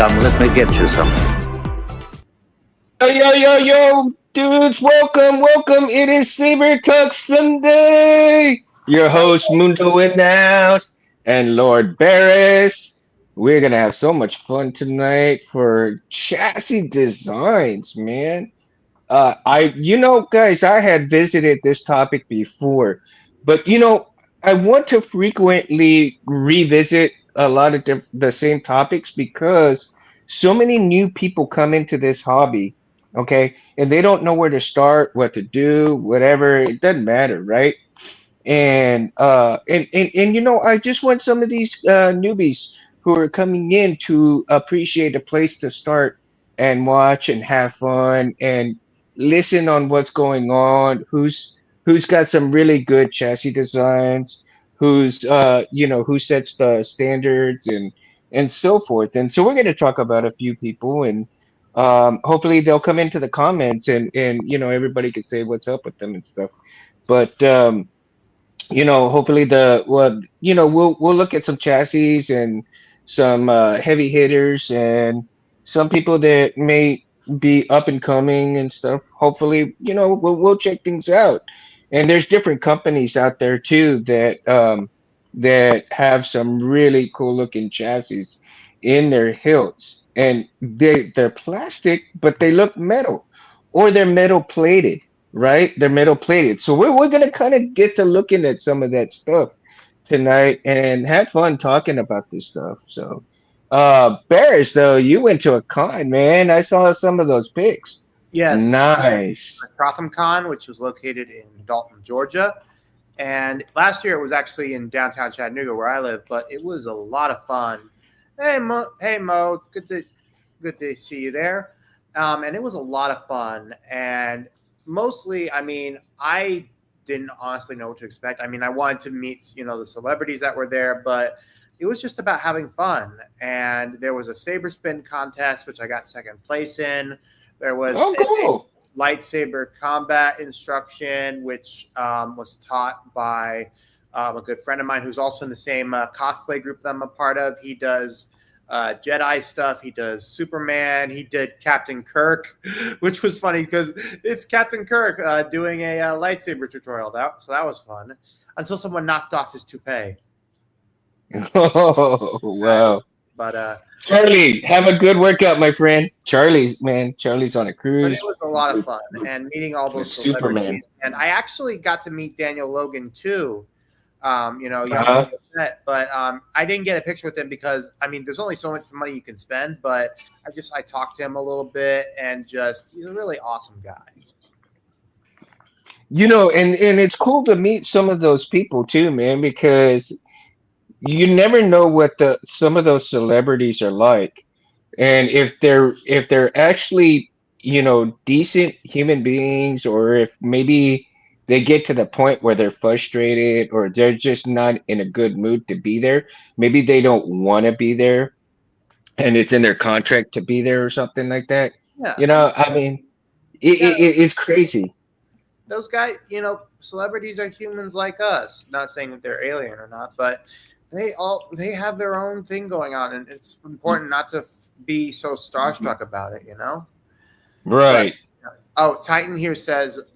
Come, let me get you some. Yo, dudes, welcome. It is Saber Talk Sunday. Your host, Mundo in the house, and Lord Barris. We're gonna have so much fun tonight for chassis designs, man. Guys, I had visited this topic before, but I want to frequently revisit a lot of the same topics because so many new people come into this hobby, okay, and they don't know where to start, what to do, whatever. It doesn't matter, right? And I just want some of these newbies who are coming in to appreciate a place to start and watch and have fun and listen on what's going on, who's got some really good chassis designs, who sets the standards and so forth. And so we're going to talk about a few people, and hopefully they'll come into the comments, and everybody can say what's up with them and stuff. But hopefully we'll look at some chassis and some heavy hitters and some people that may be up and coming and stuff. Hopefully, we'll check things out. And there's different companies out there too that have some really cool looking chassis in their hilts, and they're plastic, but they look metal, or they're metal plated, right? They're metal plated. So we're gonna kind of get to looking at some of that stuff tonight and have fun talking about this stuff. So Barris, though, you went to a con, man. I saw some of those pics. Yes, Nice. Gotham Con, which was located in Dalton, Georgia. And last year it was actually in downtown Chattanooga, where I live, but it was a lot of fun. Hey Mo, it's good to see you there. And it was a lot of fun. And mostly, I mean, I didn't honestly know what to expect. I mean, I wanted to meet, the celebrities that were there, but it was just about having fun. And there was a saber spin contest, which I got second place in. There was Oh, cool. lightsaber combat instruction, which was taught by a good friend of mine who's also in the same cosplay group that I'm a part of. He does Jedi stuff. He does Superman. He did Captain Kirk, which was funny because it's Captain Kirk doing a lightsaber tutorial. So that was fun until someone knocked off his toupee. Oh, wow. But Charlie, have a good workout, my friend. Charlie, man, Charlie's on a But it cruise. was a lot of fun and meeting all those Superman. celebrities. And I actually got to meet Daniel Logan too. Young Uh-huh. Boba Fett, but I didn't get a picture with him because I mean, there's only so much money you can spend. But I talked to him a little bit, and he's a really awesome guy. And it's cool to meet some of those people too, man, because you never know what the some of those celebrities are like. And if they're actually, decent human beings, or if maybe they get to the point where they're frustrated or they're just not in a good mood to be there. Maybe they don't want to be there and it's in their contract to be there or something like that. Yeah, I mean, yeah, it's crazy. those guys. Celebrities are humans like us. Not saying that they're alien or not, but they have their own thing going on, and it's important not to be so starstruck about it. But Right. Titan here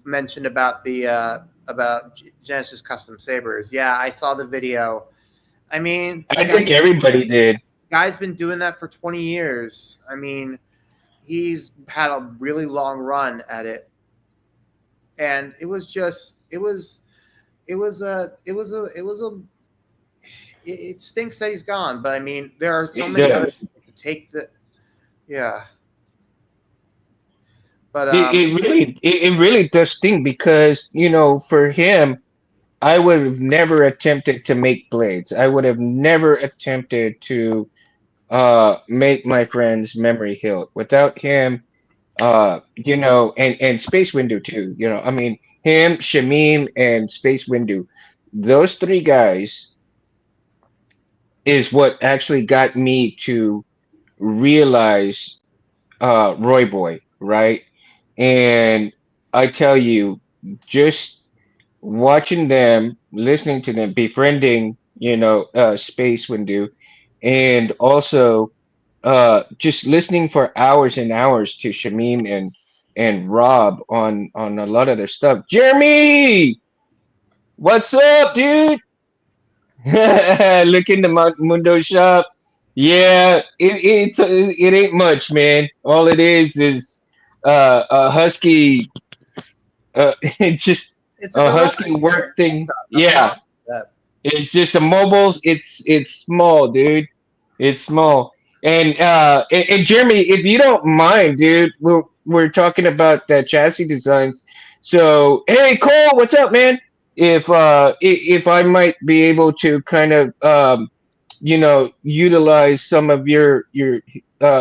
mentioned about the about Genesis Custom Sabers. Yeah, I saw the video. I mean, I think everybody did. guy's been doing that for 20 years. I mean, he's had a really long run at it, and it stinks that he's gone. But I mean, there are so It many other does. people to take the yeah. But It really does sting because, for him, I would have never attempted to make blades. I would have never attempted to make my friend's memory hilt without him. And Space Window too. I mean, him, Shamim, and Space Window. Those three guys is what actually got me to realize Roy Boy, right? And I tell you, just watching them, listening to them, befriending, Space Windu, and also just listening for hours and hours to Shamim and Rob on a lot of their stuff. Jeremy, what's up, dude? Look in the Mundo shop. Yeah, it ain't much, man. All it is a husky, just It's like a a robot husky work thing. shop. Nothing wrong Yeah, with that. it's just the mobiles. It's small, dude. It's small. And Jeremy, if you don't mind, dude, we're talking about the chassis designs. So hey, Cole, what's up, man? If I might be able to kind of utilize some of your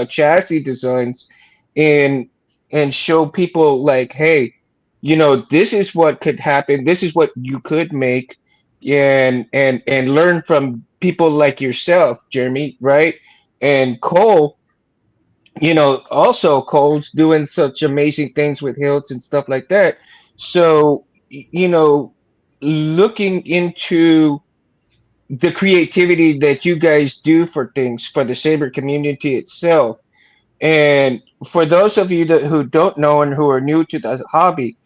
chassis designs and and show people like, hey, this is what could happen. This is what you could make, and learn from people like yourself, Jeremy, right? And Cole, also Cole's doing such amazing things with hilts and stuff like that. So, looking into the creativity that you guys do for things for the saber community itself. And for those of you who don't know and who are new to the hobby,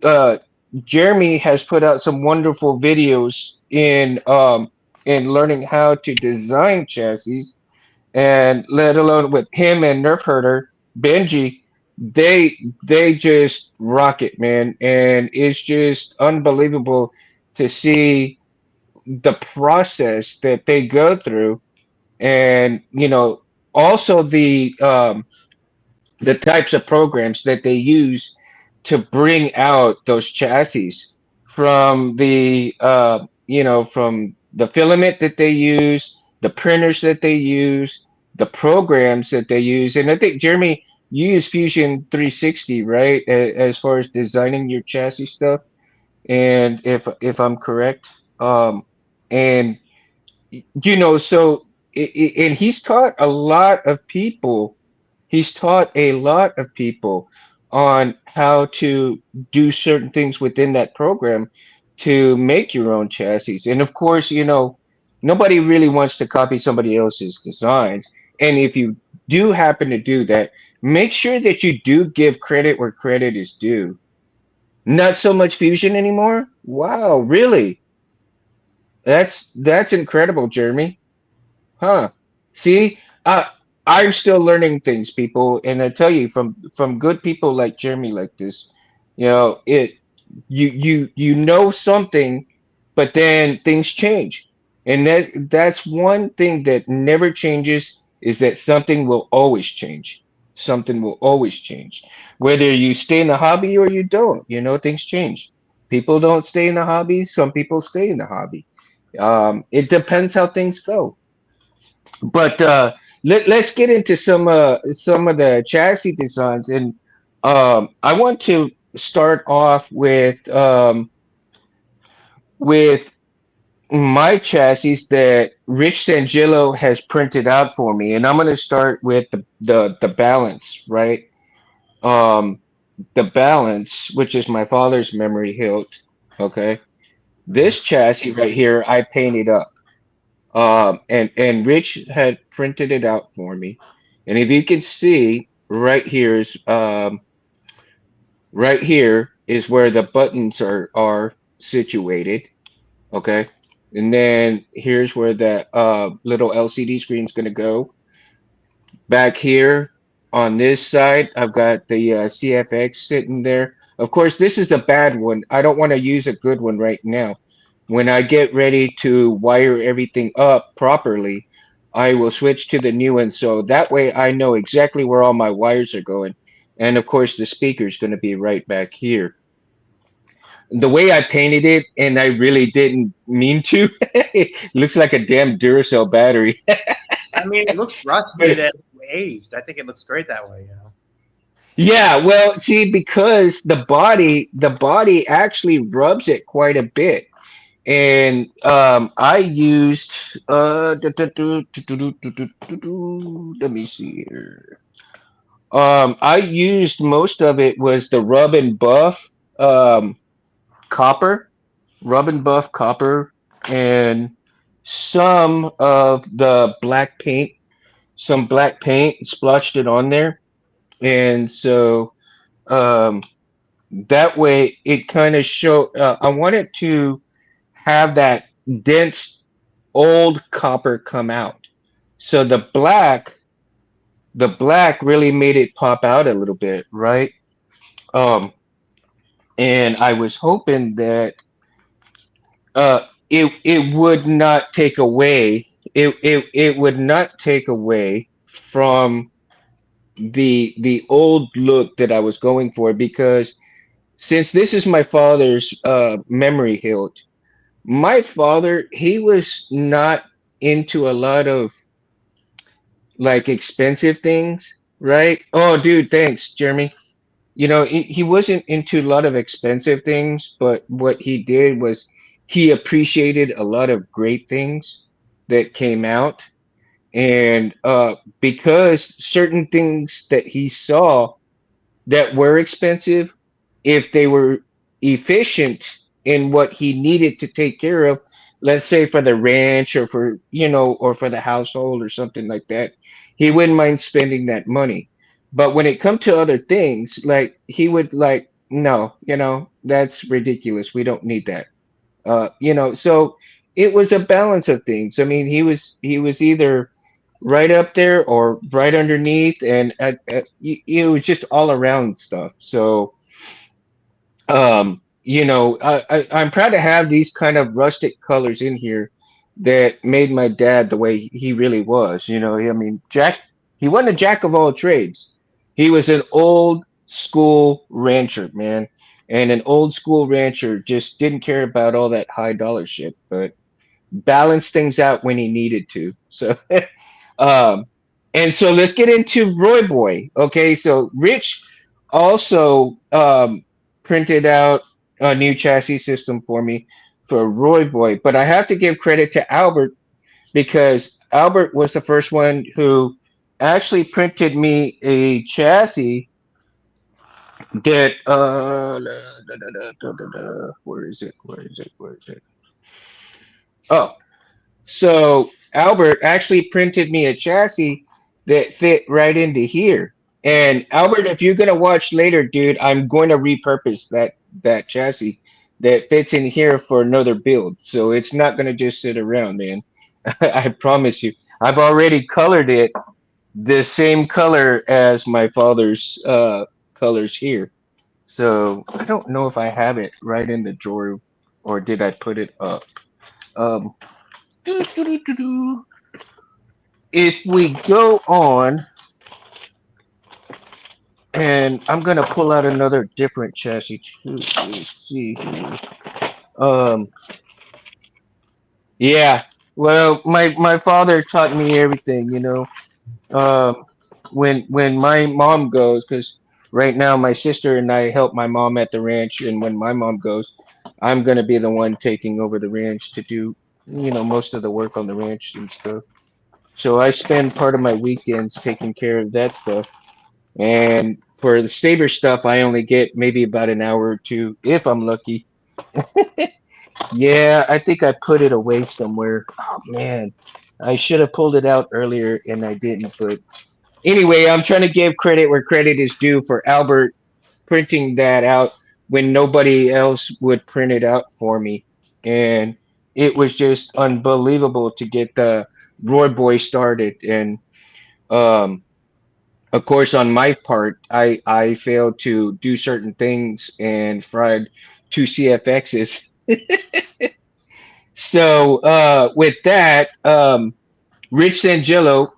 uh, Jeremy has put out some wonderful videos in learning how to design chassis, and let alone with him and Nerf Herder Benji, they just rock it, man, and it's just unbelievable to see the process that they go through, and also the types of programs that they use to bring out those chassis, from the filament that they use, the printers that they use, the programs that they use. And I think, Jeremy, you use Fusion 360, right, as far as designing your chassis stuff, and if I'm correct. And so and he's taught a lot of people. He's taught a lot of people on how to do certain things within that program to make your own chassis. And of course, nobody really wants to copy somebody else's designs. And if you do happen to do that, make sure that you do give credit where credit is due. Not so much Fusion anymore? Wow, really? That's incredible, Jeremy. Huh. See, I'm still learning things, people, and I tell you, from good people like Jeremy, like this, it you know something, but then things change, and that's one thing that never changes, is that something will always change. Something will always change, whether you stay in the hobby or you don't. Things change. People don't stay in the hobby. Some people stay in the hobby. It depends how things go. But let's get into some of the chassis designs, and I want to start off with my chassis that Rich Sangillo has printed out for me, and I'm going to start with the balance, right? Um, the balance, which is my father's memory hilt. Okay, Mhm. this chassis right here, I painted up. And Rich had printed it out for me. And if you can see, right here is where the buttons are situated. Okay. And then here's where that little LCD screen is going to go. Back here on this side, I've got the CFX sitting there. Of course, this is a bad one. I don't want to use a good one right now. When I get ready to wire everything up properly, I will switch to the new one. So that way I know exactly where all my wires are going. And of course, the speaker is going to be right back here. The way I painted it, and I really didn't mean to, it looks like a damn Duracell battery. I mean, it looks rusted But and aged. I think it looks great that way. yeah, well, see, because the body actually rubs it quite a bit, and I used let me see here. I used most of it was the rub and buff um copper, rub and buff copper, and some of the black paint. some black paint, splotched it on there, and so um, that way it kind of show. I wanted to have that dense old copper come out, so the black really made it pop out a little bit, right? Um, and I was hoping that it would not take away it would not take away from the old look that I was going for, because since this is my father's memory hilt, my father, he was not into a lot of like expensive things, right? Oh, dude, thanks, Jeremy. You know, he wasn't into a lot of expensive things, but what he did was he appreciated a lot of great things that came out. And because certain things that he saw that were expensive, if they were efficient in what he needed to take care of, let's say for the ranch or for, or for the household or something like that, he wouldn't mind spending that money. But when it come to other things, like he would like, no, that's ridiculous. We don't need that. So it was a balance of things. I mean, he was either right up there or right underneath, and it was just all around stuff. So I'm proud to have these kind of rustic colors in here that made my dad the way he really was. I mean, he wasn't a jack of all trades. He was an old school rancher, man. And an old school rancher just didn't care about all that high dollar shit, but balanced things out when he needed to. So, um, and so let's get into Roy Boy. Okay, so Rich also printed out a new chassis system for me for Roy Boy, but I have to give credit to Albert, because Albert was the first one who actually printed me a chassis that where is it? Where is it? Where is it? Oh, so Albert actually printed me a chassis that fit right into here. And Albert, if you're gonna watch later, dude, I'm going to repurpose that chassis that fits in here for another build. So it's not gonna just sit around, man. I promise you. I've already colored it the same color as my father's colors here. So I don't know if I have it right in the drawer, or did I put it up. Um, if we go on, and I'm gonna pull out another different chassis too. Let's see here. Um, yeah. Well, my father taught me everything. Um, when my mom goes, because right now my sister and I help my mom at the ranch, and when my mom goes, I'm gonna be the one taking over the ranch to do, most of the work on the ranch and stuff. So I spend part of my weekends taking care of that stuff. And for the saber stuff, I only get maybe about an hour or two if I'm lucky. Yeah, I think I put it away somewhere. Oh man, I should have pulled it out earlier and I didn't. But anyway, I'm trying to give credit where credit is due for Albert printing that out when nobody else would print it out for me. And it was just unbelievable to get the Roy Boy started. And um of course, on my part, I failed to do certain things and fried two CFXs. So with that, Rich Sangello,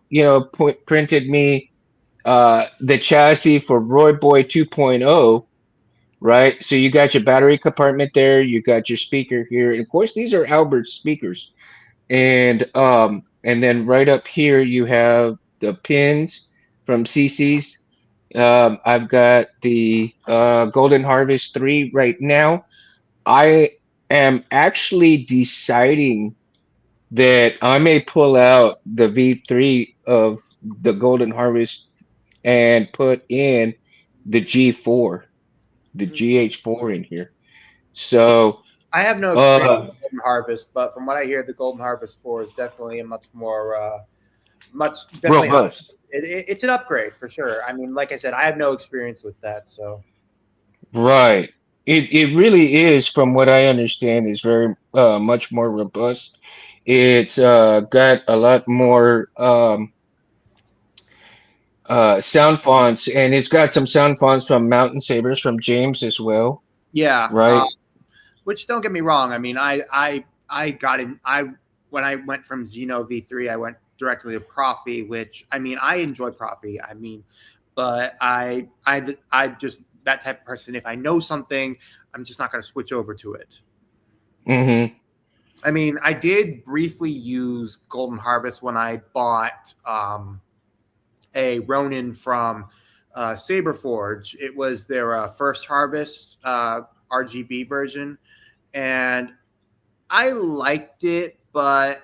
printed me the chassis for Roy Boy 2.0, right? So you got your battery compartment there, you got your speaker here, and of course these are Albert's speakers, and then right up here you have the pins from CC's. I've got the Golden Harvest 3 right now. I am actually deciding that I may pull out the V3 of the Golden Harvest and put in the G4, the Hmm. GH4 in here. So, I have no experience uh, with Golden Harvest, but from what I hear, the Golden Harvest 4 is definitely a much more much definitely helps. Robust. It's an upgrade for sure. I mean, like I said, I have no experience with that, so Right. It really is, from what I understand, is very much more robust. It's got a lot more sound fonts, and it's got some sound fonts from Mountain Sabers from James as well, yeah. right? Which don't get me wrong. I mean, I got in. I when I went from Xeno V3, I went directly to Profi, which I mean, I enjoy Profi. I mean, but I just that type of person. If I know something, I'm just not going to switch over to it. Mm-hmm. I mean, I did briefly use Golden Harvest when I bought a Ronin from Saberforge. It was their first Harvest RGB version, and I liked it, but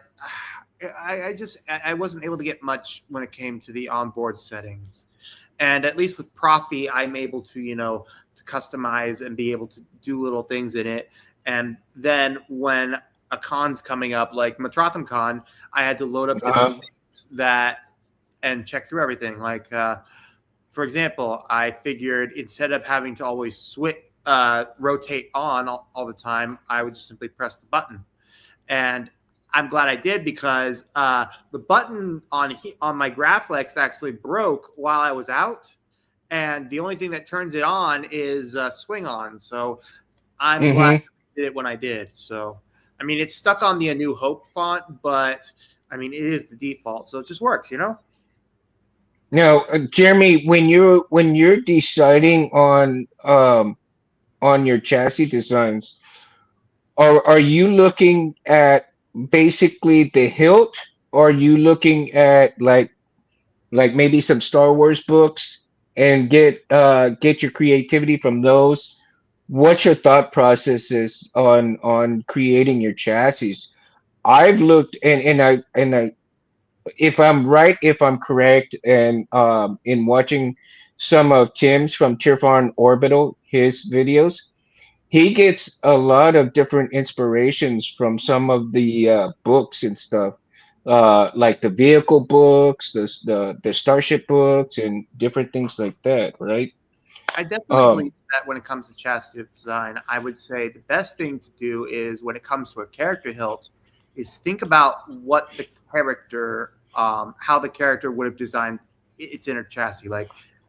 I wasn't able to get much when it came to the onboard settings. And at least with Profi, I'm able to to customize and be able to do little things in it. And then when a con's coming up, like Matratham Con, I had to load up different Uh-huh. things that and check through everything. Like for example, I figured instead of having to always switch rotate on all the time, I would just simply press the button. And I'm glad I did because the button on my Graflex actually broke while I was out, and the only thing that turns it on is swing on. So I'm glad Mm-hmm. I did it when I did. So I mean, it's stuck on the A New Hope font, but I mean, it is the default, so it just works. Now, Jeremy, when you're deciding on your chassis designs, are you looking at basically the hilt, or are you looking at like maybe some Star Wars books and get your creativity from those? What's your thought processes on creating your chassis? I've looked, and I if I'm right, if I'm correct, and in watching some of Tim's from Tirfon Orbital, his videos, he gets a lot of different inspirations from some of the books and stuff, like the vehicle books, the starship books, and different things like that, right? I definitely Um, believe that when it comes to chassis design, I would say the best thing to do is when it comes to a character hilt, is think about what the character, how the character would have designed its inner chassis. Like,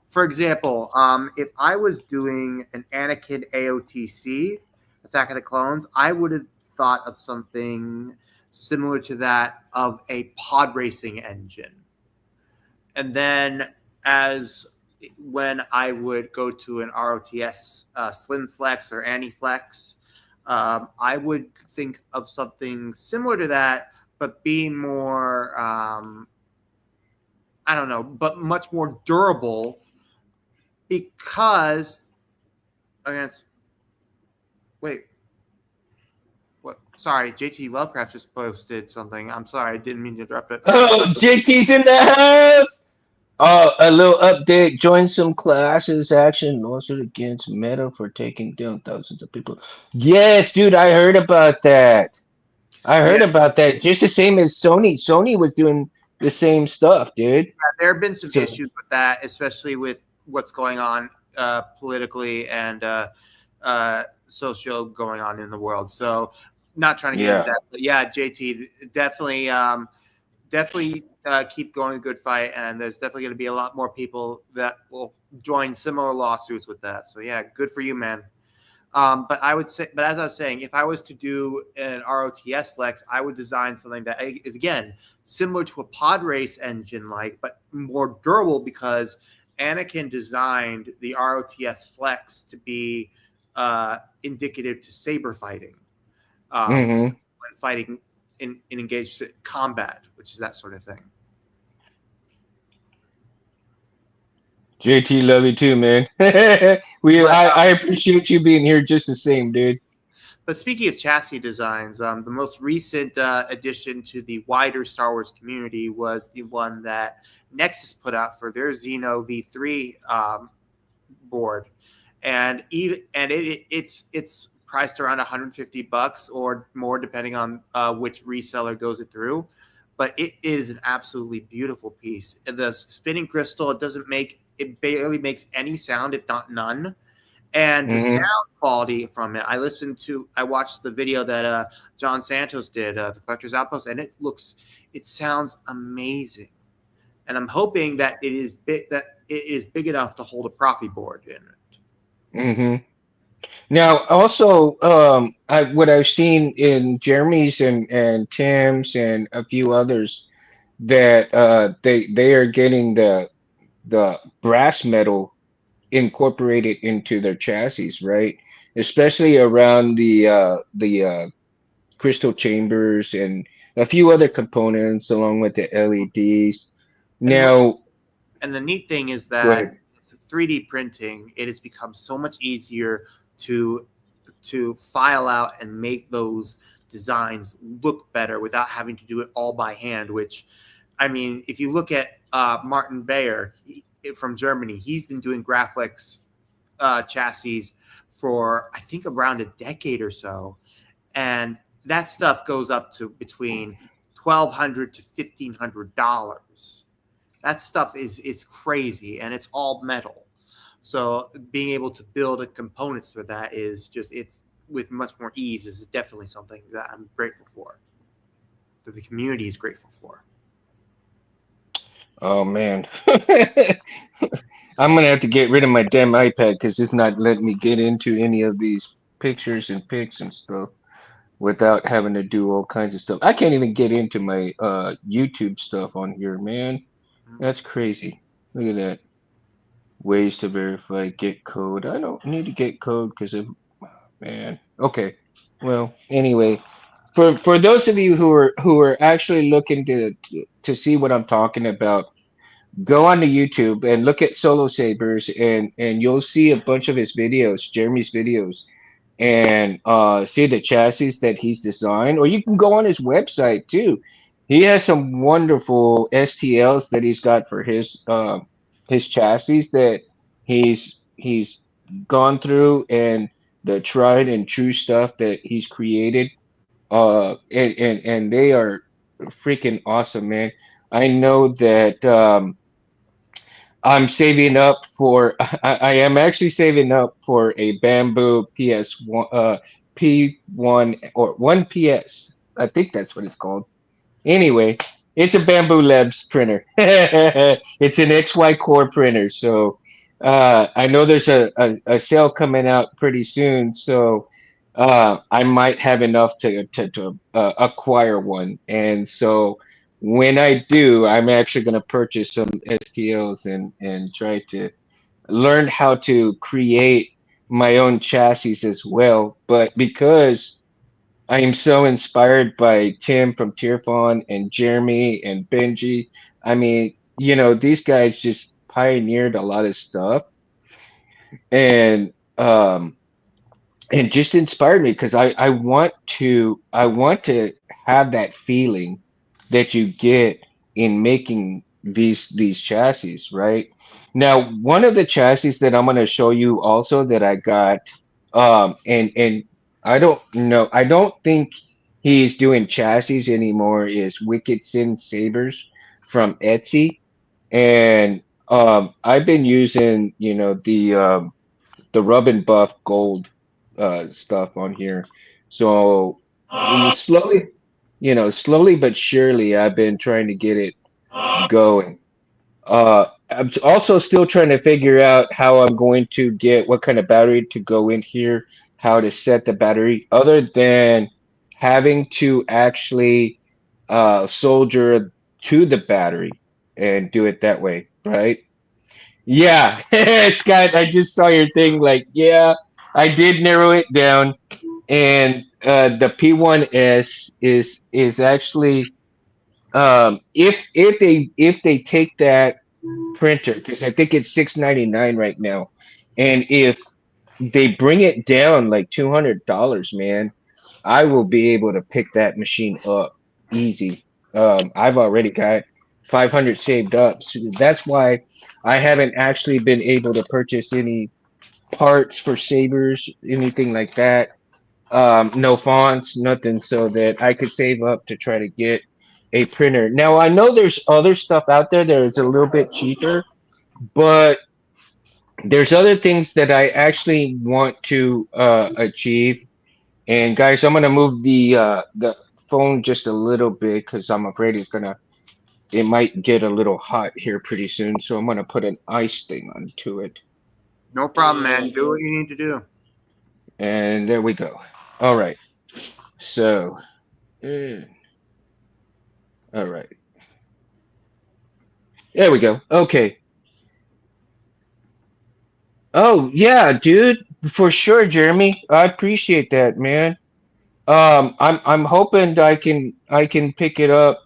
for example, if I was doing an Anakin AOTC, Attack of the Clones, I would have thought of something similar to that of a pod racing engine. And then as when I would go to an ROTS Slim Flex or Anti-Flex, I would think of something similar to that, but being more, I don't know, but much more durable because, I guess, wait, what? Sorry, JT Lovecraft just posted something. I'm sorry, I didn't mean to interrupt it. oh, JT's in the house. A little update. Join some classes. Action lawsuit against Meta for taking down thousands of people. Yes, dude, I heard about that. I Yeah, heard about that. Just the same as Sony. Sony was doing the same stuff, dude. there have been some So issues with that, especially with what's going on politically and social going on in the world. So, not trying to get into yeah. that, but yeah, JT, definitely, definitely keep going a good fight, and there's definitely going to be a lot more people that will join similar lawsuits with that. So, yeah, good for you, man. But I would say, but as I was saying, if I was to do an ROTS flex, I would design something that is again similar to a pod race engine, like but more durable because Anakin designed the ROTS flex to be indicative to saber fighting Mm-hmm. when fighting in engaged combat, which is that sort of thing. JT, love you too, man. we But I appreciate you being here just the same, dude. But speaking of chassis designs, the most recent addition to the wider Star Wars community was the one that Nexus put out for their Xeno V3 board, and it's priced around $150 or more, depending on which reseller goes it through. but it is an absolutely beautiful piece. The spinning crystal, it doesn't make it barely makes any sound, if not none. And the sound Hmm. quality from it, I watched the video that John Santos did, the Collector's Outpost, and it sounds amazing. And I'm hoping that it is big enough to hold a profi board in it. Hmm. Now, also, what I've seen in Jeremy's and Tim's and a few others that they are getting the brass metal incorporated into their chassis, right? Especially around the crystal chambers and a few other components along with the LEDs. And what Now, and the neat thing is go that ahead. with 3D printing, it has become so much easier to file out and make those designs look better without having to do it all by hand. Which, I mean, if you look at Martin Bayer from Germany, he's been doing graphics chassis for I think around a decade or so, and that stuff goes up to between $1,200 to $1,500. That stuff is crazy, and it's all metal. So being able to build components for that is just it's with much more ease is definitely something that I'm grateful for. That the community is grateful for. Oh man. I'm gonna have to get rid of my damn iPad because it's not letting me get into any of these pictures and pics and stuff without having to do all kinds of stuff. I can't even get into my YouTube stuff on here, man. That's crazy. Look at that. Ways to verify get code. I don't need to get code because of man. Okay. Well, anyway, for those of you who are actually looking to see what I'm talking about, go on to YouTube and look at Solo Sabers and you'll see a bunch of his videos, Jeremy's videos, and see the chassis that he's designed. Or you can go on his website too. He has some wonderful STLs that he's got for his chassis that he's gone through and the tried and true stuff that he's created. And they are freaking awesome, man. I know that I'm saving up for I am actually saving up for a bamboo PS1 P1 or 1PS. I think that's what it's called. Anyway, it's a Bamboo Labs printer. It's an XY core printer. So I know there's a sale coming out pretty soon. So I might have enough to acquire one. And so when I do, I'm actually going to purchase some STLs and try to learn how to create my own chassis as well. But because I am so inspired by Tim from Tearfon and Jeremy and Benji. I mean, these guys just pioneered a lot of stuff and um and just inspired me because I want to have that feeling that you get in making these chassis, right? Now, one of the chassis that I'm going to show you also that I got, and I don't think he's doing chassis anymore, is Wicked Sin Sabers from Etsy. And I've been using, the rub and buff gold stuff on here. So slowly, slowly but surely, I've been trying to get it going. I'm also still trying to figure out how I'm going to get what kind of battery to go in here, how to set the battery, other than having to actually solder to the battery and do it that way, right? Yeah, Scott, I just saw your thing. Like, yeah, I did narrow it down, and the P1S is actually if they take that printer because I think it's 699 right now, and if they bring it down like $200, man, I will be able to pick that machine up easy. I've already got 500 saved up. So that's why I haven't actually been able to purchase any parts for sabers, anything like that. No fonts, nothing, so that I could save up to try to get a printer. Now I know there's other stuff out there that is a little bit cheaper, but there's other things that I actually want to achieve. And guys, I'm gonna move the phone just a little bit because I'm afraid it might get a little hot here pretty soon. So I'm gonna put an ice thing onto it. No problem, man. And Do what you need to do. and there we go. All right. So uh, all right. There we go. Okay. Oh yeah, dude, for sure, Jeremy. I appreciate that, man. I'm hoping I can pick it up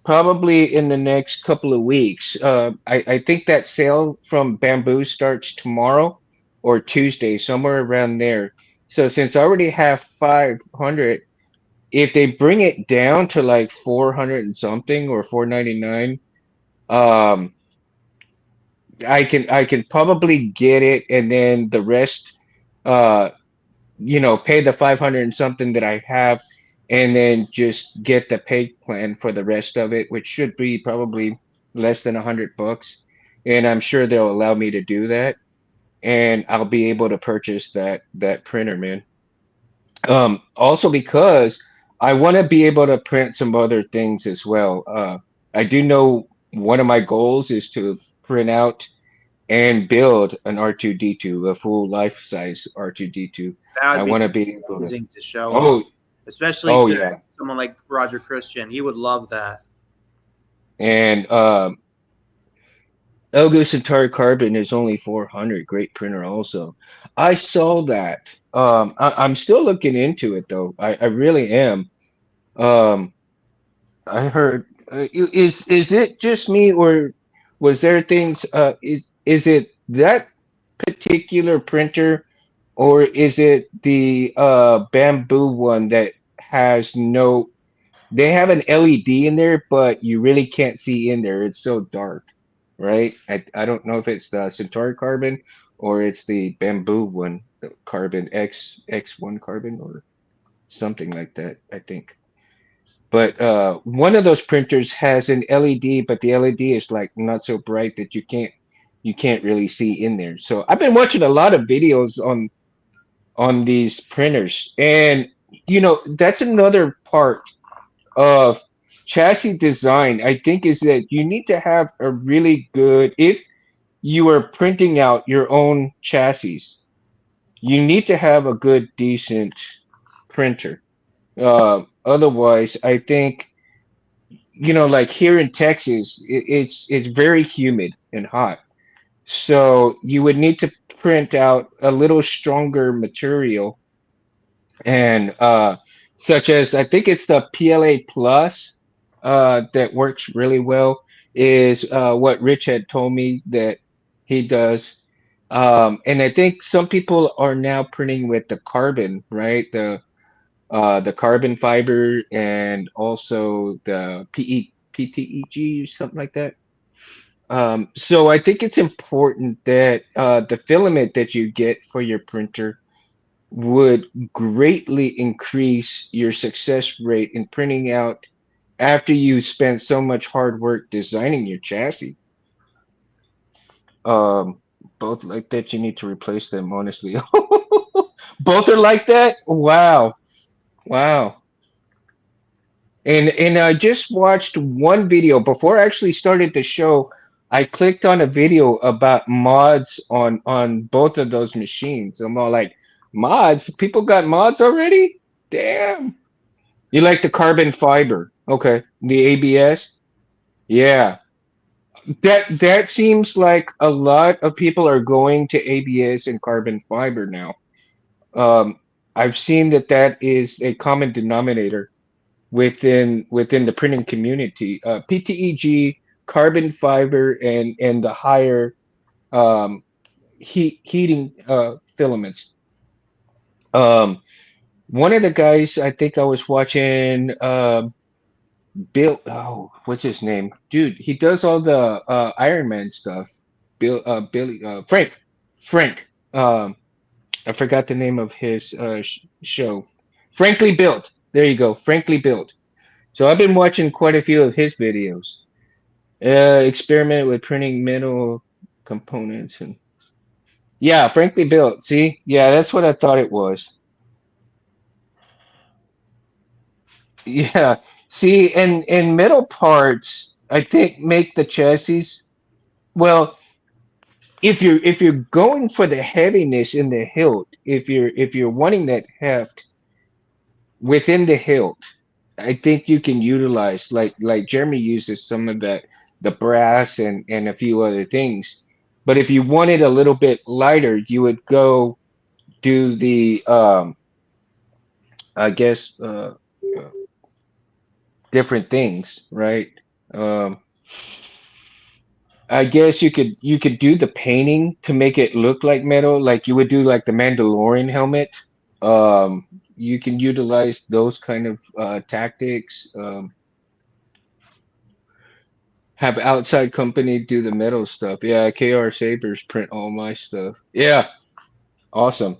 probably in the next couple of weeks. I think that sale from Bamboo starts tomorrow or Tuesday, somewhere around there. So since I already have 500, if they bring it down to like 400 and something or 499, um, I can probably get it, and then the rest, uh, pay the 500 and something that I have, and then just get the pay plan for the rest of it, which should be probably less than $100. And I'm sure they'll allow me to do that, and I'll be able to purchase that printer, man. Also because I want to be able to print some other things as well. I do know one of my goals is to print out and build an R2D2, a full life size R2D2. That I would be want so to be able to. amazing to show off, Oh, especially oh to yeah. someone like Roger Christian. He would love that. And Elgo Centauri Carbon is only 400. Great printer also. I saw that. I'm still looking into it though. I really am. Um, I heard. Is it just me, or was there things? Is it that particular printer, or is it the bamboo one that has no? They have an LED in there, but you really can't see in there. It's so dark, right? I don't know if it's the Centauri carbon or it's the bamboo one, the carbon X1 carbon or something like that, I think. But one of those printers has an LED, but the LED is like not so bright that you can't really see in there. So I've been watching a lot of videos on these printers, and that's another part of chassis design. I think is that you need to have a really good if you are printing out your own chassis, you need to have a good, decent printer. Otherwise, I think like here in Texas, it's very humid and hot. So you would need to print out a little stronger material, and such as I think it's the PLA Plus that works really well, is what Rich had told me that he does. And I think some people are now printing with the carbon, right? The carbon fiber, and also the PTEG or something like that. So I think it's important that the filament that you get for your printer would greatly increase your success rate in printing out after you spend so much hard work designing your chassis. Um, both like that, you need to replace them, honestly. Both are like that? Wow. Wow. And I just watched one video before I actually started the show. I clicked on a video about mods on both of those machines. I'm all like, mods? People got mods already? Damn. You like the carbon fiber? Okay. The ABS? Yeah. That seems like a lot of people are going to ABS and carbon fiber now. Um, I've seen that is a common denominator within the printing community. PTEG, carbon fiber, and the higher um, heating filaments. Um, One of the guys I think I was watching, Bill. Oh, what's his name? Dude, he does all the Iron Man stuff. Billy, Frank. I forgot the name of his show. Frankly Built. There you go. Frankly Built. So I've been watching quite a few of his videos. Experiment with printing metal components and yeah, frankly built. See, yeah, that's what I thought it was. Yeah, see, and metal parts, I think make the chassis. Well, if you're going for the heaviness in the hilt, if you're wanting that heft within the hilt, I think you can utilize like Jeremy uses some of that the brass and a few other things. But if you wanted a little bit lighter, you would go do the I guess uh, different things, right? Um, I guess you could do the painting to make it look like metal, like you would do like the Mandalorian helmet. Um, you can utilize those kind of tactics. Have outside company do the metal stuff. Yeah, KR Sabers print all my stuff. Yeah, awesome.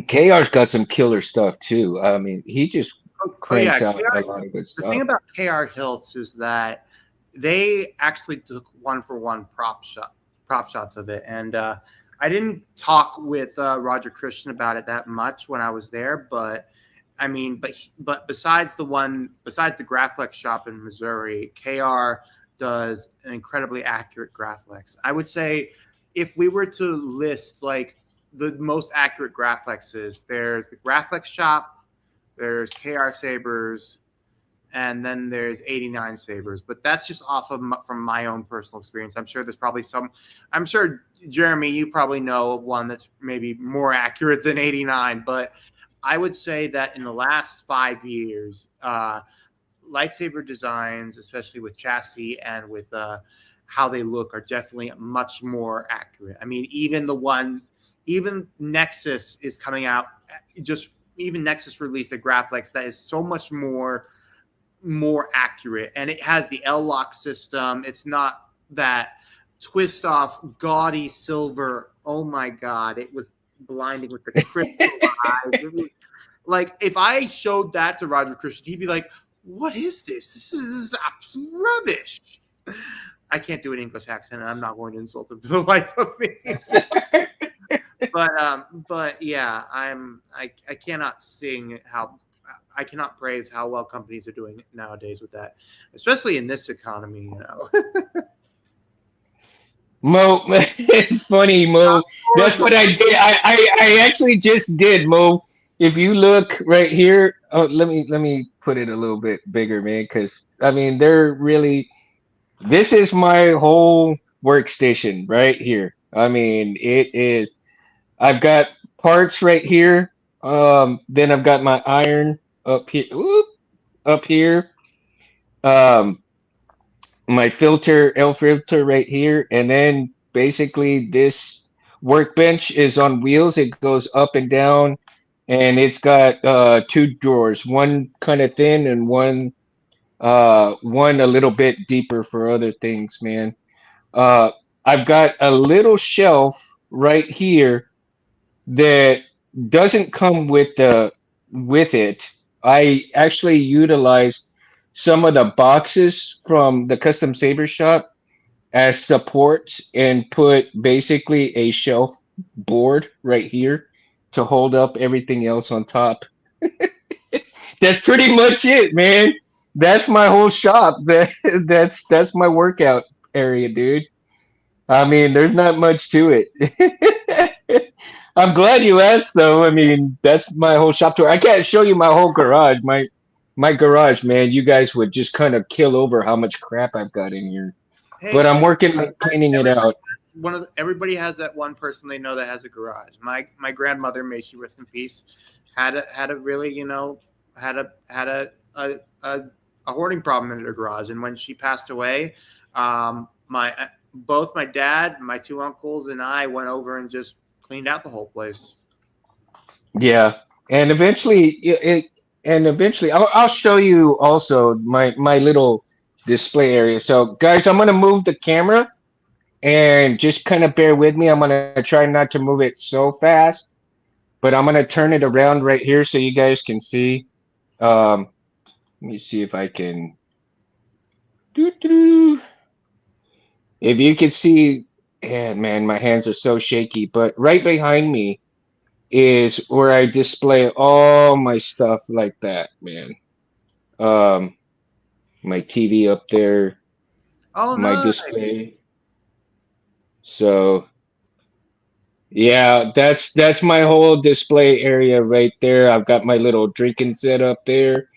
KR's got some killer stuff too. I mean, he just Oh yeah, cranks out a lot of good the thing stuff. about KR Hilts is that they actually took one for one prop shots of it, and I didn't talk with Roger Christian about it that much when I was there, but I mean, but besides the Graflex shop in Missouri, KR does an incredibly accurate Graflex. I would say if we were to list like the most accurate Graflexes, there's the Graflex shop, there's KR Sabers, and then there's 89 Sabers. But that's just off of from my own personal experience. I'm sure there's probably some. I'm sure Jeremy, you probably know one that's maybe more accurate than 89. But I would say that in the last 5 years, lightsaber designs, especially with chassis and with how they look, are definitely much more accurate. I mean, even Nexus is coming out. Just even Nexus released a Graphics that is so much more accurate, and it has the L lock system. It's not that twist off gaudy silver. Oh my god, it was blinding with the crystal eyes. Like if I showed that to Roger Christian, he'd be like, "What is this? This is absolute rubbish." I can't do an English accent, and I'm not going to insult him to the life of me. But yeah, I cannot sing how I cannot praise how well companies are doing nowadays with that, especially in this economy. You know, Mo, it's funny, Mo. That's what I did. I actually just did, Mo. If you look right here, oh, let me put it a little bit bigger, man, because I mean they're really. This is my whole workstation right here. I mean, it is. I've got parts right here. Then I've got my iron up here. Whoop, up here. Um, my filter, L filter right here, and then basically this workbench is on wheels. It goes up and down, and it's got two drawers, one kind of thin and one a little bit deeper for other things, man. Uh, I've got a little shelf right here that doesn't come with it. I actually utilized some of the boxes from the custom saber shop as supports and put basically a shelf board right here to hold up everything else on top. That's pretty much it, man. That's my whole shop. That's my workout area, dude. I mean, there's not much to it. I'm glad you asked, though. I mean, that's my whole shop tour. I can't show you my whole garage. My garage, man. You guys would just kind of kill over how much crap I've got in here. But hey, I'm working on cleaning it everybody out. everybody has that one person they know that has a garage. My grandmother, may she rest in peace, had a really had a a hoarding problem in her garage, and when she passed away, my both my dad, my two uncles, and I went over and just cleaned out the whole place. Yeah, and eventually, I'll show you also my little display area. So, guys, I'm gonna move the camera and just kind of bear with me. I'm gonna try not to move it so fast, but I'm gonna turn it around right here so you guys can see. Let me see if I can. Doo-doo. If you can see, yeah, man, my hands are so shaky. But right behind me is where I display all my stuff like that, man. Um, my TV up there, Oh my no. display. So yeah, that's my whole display area right there. I've got my little drinking set up there.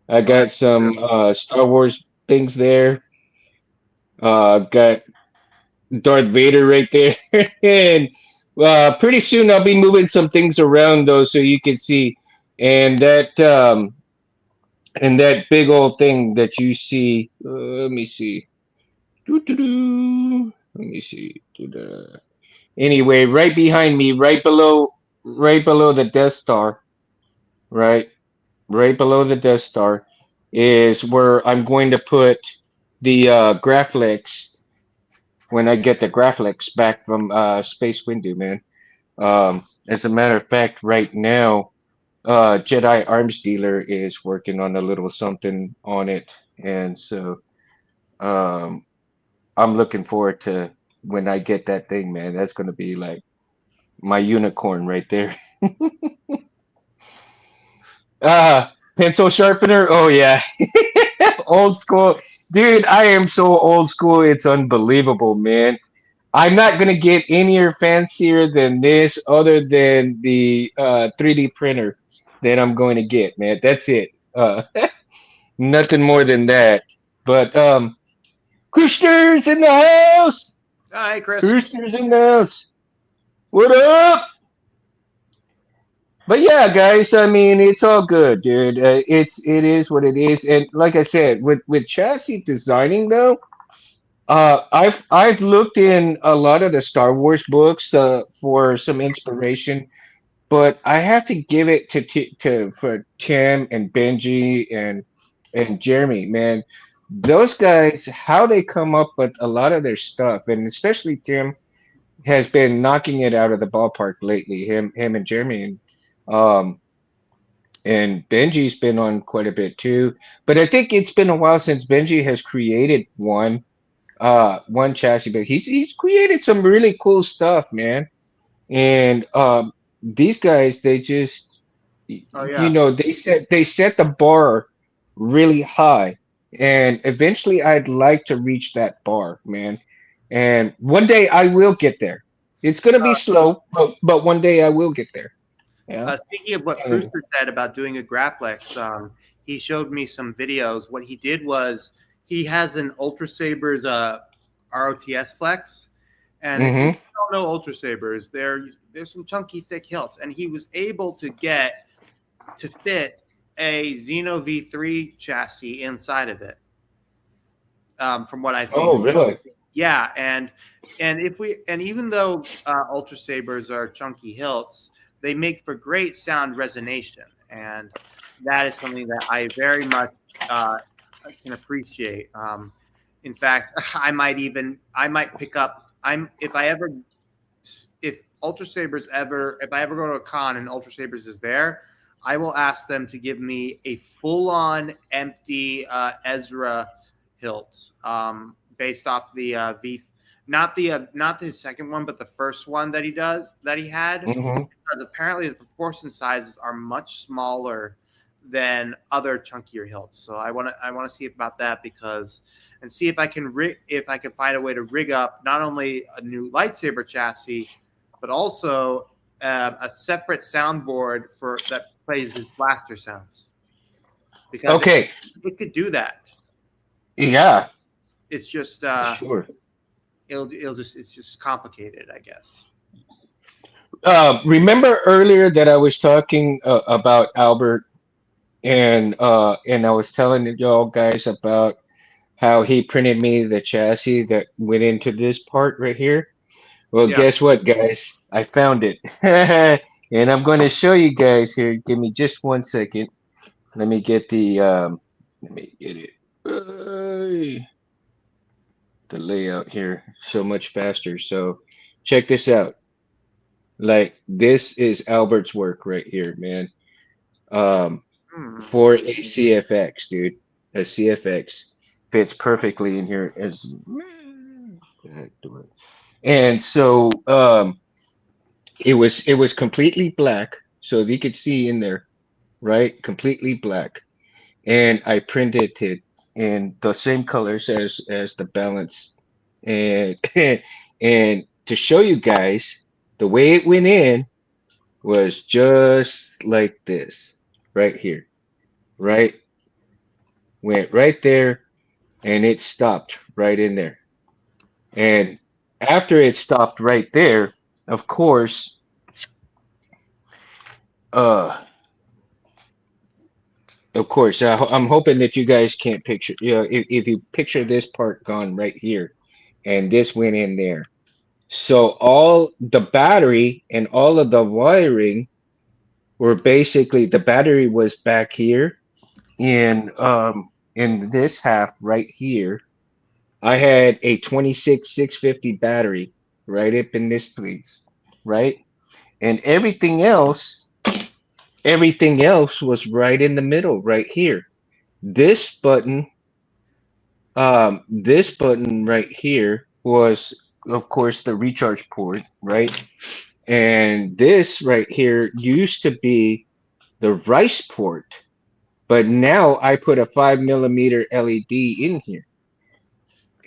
I Oh, got that's some beautiful. Star Wars things there. Got Darth Vader right there, and pretty soon I'll be moving some things around though, so you can see. And that big old thing that you see. Let me see. Doo-doo-doo. Let me see. Doo-dah. Anyway, right behind me, right below the Death Star, right, right below the Death Star, is where I'm going to put the Graflex when I get the Graflex back from Space Windu, man. As a matter of fact, right now, Jedi Arms Dealer is working on a little something on it, and so um, I'm looking forward to when I get that thing, man. That's gonna be like my unicorn right there. Pencil sharpener. Oh yeah, old school, dude. I am so old school. It's unbelievable, man. I'm not gonna get any fancier than this, other than the 3D printer that I'm going to get, man. That's it. Nothing more than that. But Krishner's in the house. Hi, Chris. Krishner's in the house. What up? But yeah, guys. I mean, it's all good, dude. It is what it is. And like I said, with chassis designing though, I've looked in a lot of the Star Wars books for some inspiration, but I have to give it to for Tim and Benji and Jeremy, man. Those guys, how they come up with a lot of their stuff, and especially Tim has been knocking it out of the ballpark lately. Him and Jeremy, and Benji's been on quite a bit too. But I think it's been a while since Benji has created one chassis, but he's created some really cool stuff, man. And these guys, they just, Oh yeah. they set the bar really high, and eventually I'd like to reach that bar, man. And one day I will get there. It's gonna be slow, but one day I will get there. Yeah. Speaking of what And Crewster said about doing a Graflex, he showed me some videos. What he did was he has an Ultra Sabers ROTS Flex, and if you hmm don't know Ultra Sabers, there's some chunky, thick hilts, and he was able to get to fit a Xeno V3 chassis inside of it. From what I've seen, Oh, really? yeah, and even though Ultra Sabers are chunky hilts, they make for great sound resonation, and that is something that I very much uh, can appreciate. In fact, I might pick up. I'm if Ultra Sabers ever if I ever go to a con and Ultra Sabers is there, I will ask them to give me a full on empty Ezra hilt, based off the V, not the second one, but the first one that he had, hmm because apparently the proportion sizes are much smaller than other chunkier hilts. So I want to see about that, because and see if I can find a way to rig up not only a new lightsaber chassis, but also a separate soundboard for that plays his blaster sounds, because Okay. it could do that. It's Yeah, it's just sure. it's just complicated, I guess. Remember earlier that I was talking about Albert, and I was telling y'all guys about how he printed me the chassis that went into this part right here. Well, Yeah. guess what, guys? I found it, and I'm going to show you guys here. Give me just 1 second. Let me get let me get it. The layout here so much faster. So check this out. Like this is Albert's work right here, man. Hmm. for a CFX, dude. A CFX fits perfectly in here as and so it was completely black. So if you could see in there, right? Completely black. And I printed it in the same colors as the balance. And and to show you guys the way it went in was just like this right here, right? Went right there and it stopped right in there. And after it stopped right there, of course, uh, I'm hoping that you guys can't picture, if you picture this part gone right here, and this went in there. So all the battery and all of the wiring were basically the battery was back here in this half right here. I had a 26 650 battery right up in this place, right? And everything else was right in the middle right here. This button this button right here was of course the recharge port, right? And this right here used to be the rice port, but now I put a 5 millimeter LED in here.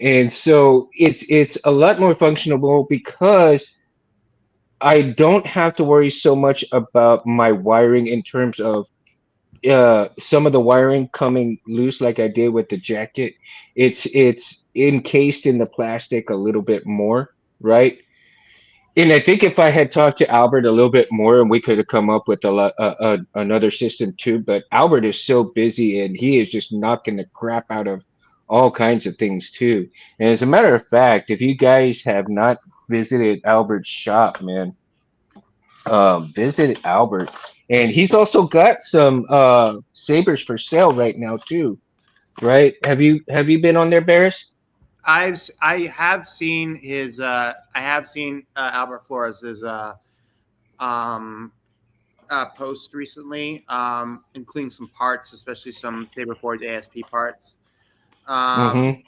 And so it's a lot more functional because I don't have to worry so much about my wiring in terms of some of the wiring coming loose like I did with the jacket. It's encased in the plastic a little bit more, right? And I think if I had talked to Albert a little bit more, and we could have come up with another system too. But Albert is so busy, and he is just knocking the crap out of all kinds of things too. And as a matter of fact, if you guys have not visited Albert's shop, man, visit Albert. And he's also got some sabers for sale right now too, right? Have you been on there, Barris? I have seen Albert Flores's um post recently, including some parts, especially some Saber Forge ASP parts. Um, Mm-hmm.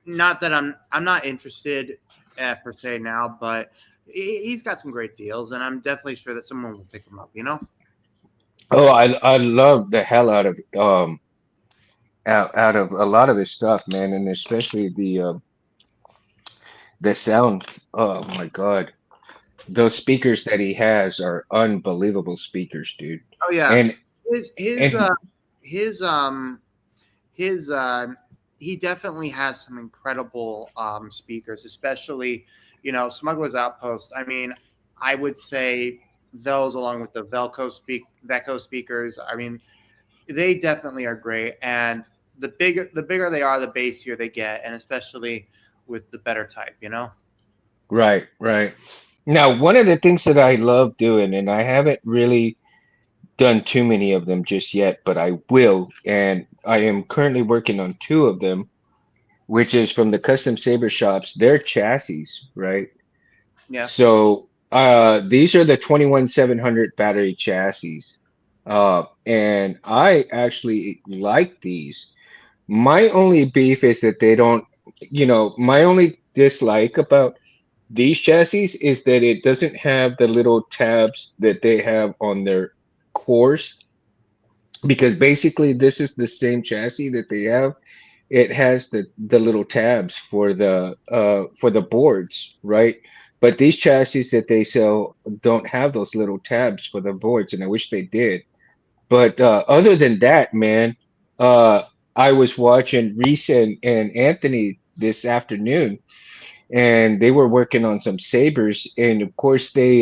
Not that I'm not interested per se now, but he's got some great deals, and I'm definitely sure that someone will pick him up. You know? Oh, I love the hell out of a lot of his stuff, man, and especially the sound. Oh my God, those speakers that he has are unbelievable speakers, dude. Oh yeah, And his his and uh, his his he definitely has some incredible speakers, especially Smuggler's Outpost. I mean, I would say those along with the Velco speakers. I mean, they definitely are great, and the bigger they are, the bassier they get, and especially with the better type. You know? right, right. Now, one of the things that I love doing, and I haven't really done too many of them just yet, but I will, and I am currently working on two of them, which is from the custom saber shops, their chassis, right? Yeah. So these are the 21700 battery chassis. And I actually like these. My only beef is that they don't, my only dislike about these chassis is that it doesn't have the little tabs that they have on their cores, because basically this is the same chassis that they have. It has the little tabs for the boards, right? But these chassis that they sell don't have those little tabs for the boards, and I wish they did. But other than that, man, uh, I was watching Reese and Anthony this afternoon, and they were working on some sabers, and of course they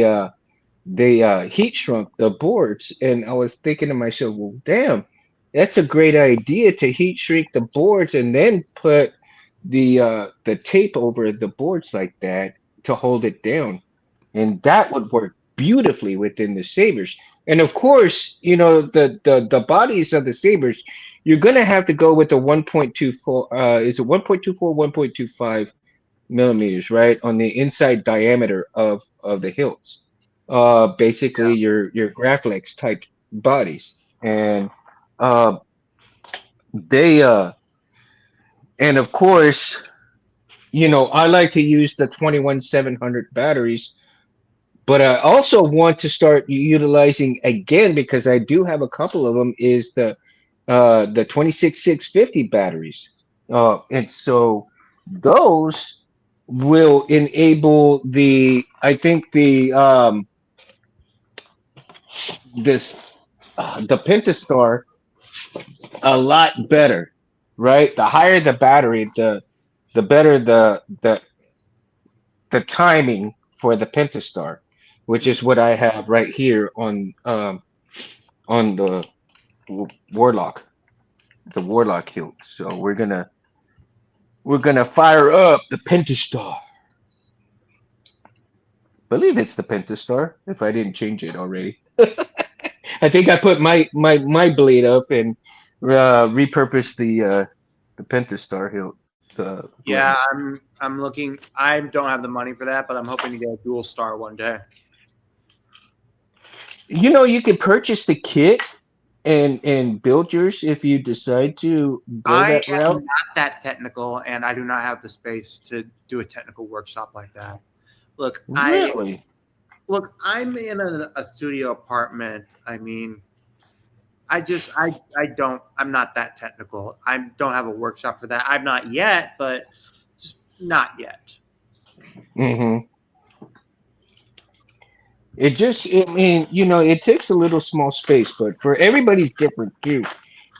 heat shrunk the boards, and I was thinking to myself, well, damn, that's a great idea to heat shrink the boards and then put the tape over the boards like that to hold it down, and that would work beautifully within the sabers. And of course, the bodies of the sabers, you're gonna have to go with the 1.24. Is it 1.24, 1.25 millimeters, right, on the inside diameter of the hilts. Basically your Graflex type bodies. And Uh, they and of course, I like to use the 21 700 batteries, but I also want to start utilizing again because I do have a couple of them. Is the 26 650 batteries, and so those will enable I think this the Pentastar a lot better, right? The higher the battery, the better the timing for the Pentastar, which is Mm. what I have right here on the Warlock, the Warlock hilt. So we're gonna fire up the Pentastar. Believe it's the Pentastar, if I didn't change it already. I think I put my blade up and repurposed the Pentastar hilt Yeah, blade. I'm looking. I don't have the money for that, but I'm hoping to get a dual star one day. You can purchase the kit and build yours if you decide to go I that am route. not that technical, and I do not have the space to do a technical workshop like that. Look, I Really? I'm in a studio apartment. I mean, I don't. I'm not that technical. I don't have a workshop for that. I'm not yet, but just not yet. Hmm. I mean, it takes a little small space, but for everybody's different too.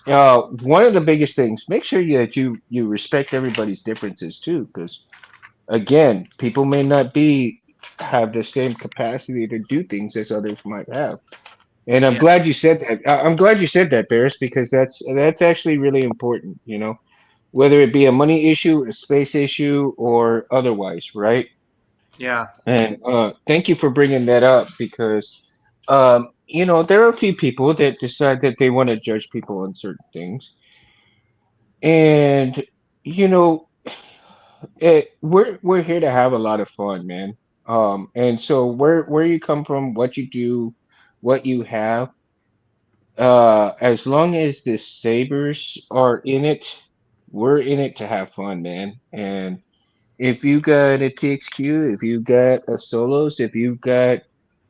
One of the biggest things, make sure that you respect everybody's differences too, because again, people may not be have the same capacity to do things as others might have. And I'm Yeah, glad you said that. I'm glad you said that, Barris, because that's actually really important. Whether it be a money issue, a space issue, or otherwise, right? yeah, And thank you for bringing that up because there are a few people that decide that they want to judge people on certain things, and you know, we're here to have a lot of fun, man. And so where you come from, what you do, what you have, as long as the sabers are in it, we're in it to have fun, man. And if you got a TXQ, if you got a solos, if you got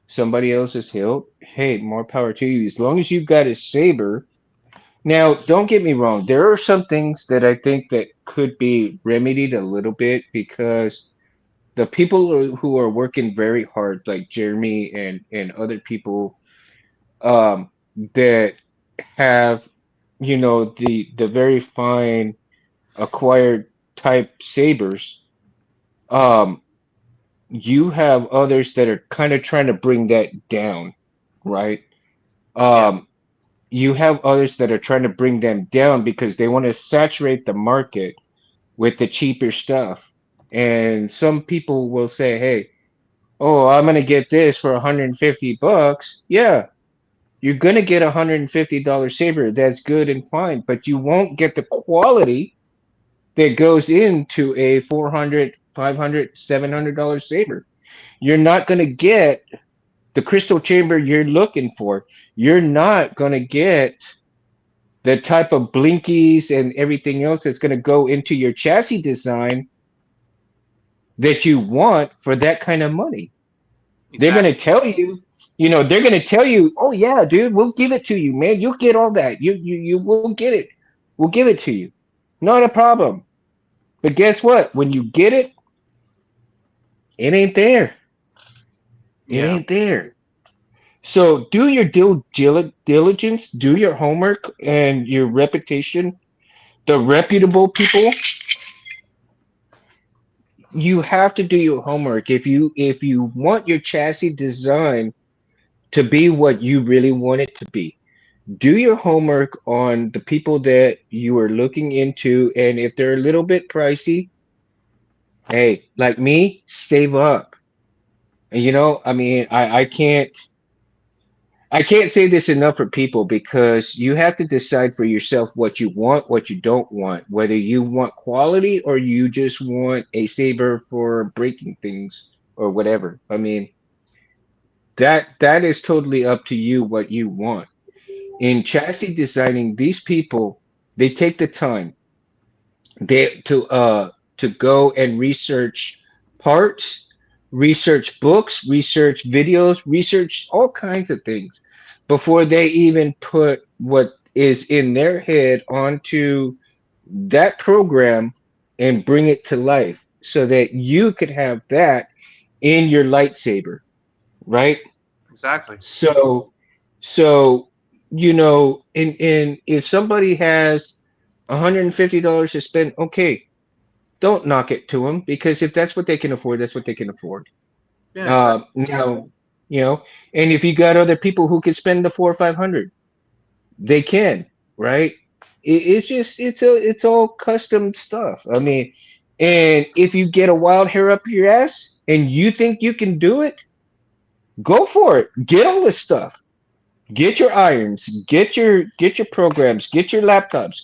somebody else's hilt, hey, more power to you. As long as you've got a saber. Now, don't get me wrong. There are some things that I think that could be remedied a little bit because the people who are working very hard, like Jeremy and other people, that have the very fine acquired type sabers, um, you have others that are kind of trying to bring that down, right? yeah, Um, you have others that are trying to bring them down because they want to saturate the market with the cheaper stuff. And some people will say, "Hey, oh, I'm gonna get this for $150." Yeah, you're gonna get $150 saber. That's good and fine, but you won't get the quality that goes into a 400, 500, $700 saber. You're not gonna get the crystal chamber you're looking for. You're not gonna get the type of blinkies and everything else that's going to go into your chassis design that you want for that kind of money. They're going to exactly. tell you, they're going to tell you, oh yeah, dude, we'll give it to you, man. You'll get all that. You will get it. We'll give it to you. Not a problem. But guess what? When you get it, it ain't there. It Yeah, ain't there. So do your diligence, do your homework and your reputation. The reputable people, you have to do your homework if you want your chassis design to be what you really want it to be. Do your homework on the people that you are looking into, and if they're a little bit pricey, hey, like me, save up. And I mean, I can't say this enough for people because you have to decide for yourself what you want, what you don't want, whether you want quality or you just want a saber for breaking things or whatever. I mean, that is totally up to you what you want. In chassis designing, these people, they take the time they to go and research parts, research books, research videos, research all kinds of things before they even put what is in their head onto that program and bring it to life so that you could have that in your lightsaber, right? Exactly. So, so and if somebody has $150 to spend, okay, don't knock it to them because if that's what they can afford, that's what they can afford. Yeah, exactly. Now, you know, and if you got other people who can spend the 4 or 500, they can, right? It's just it's all custom stuff. I mean, and if you get a wild hair up your ass and you think you can do it, go for it. Get all this stuff. Get your irons, get your programs, get your laptops,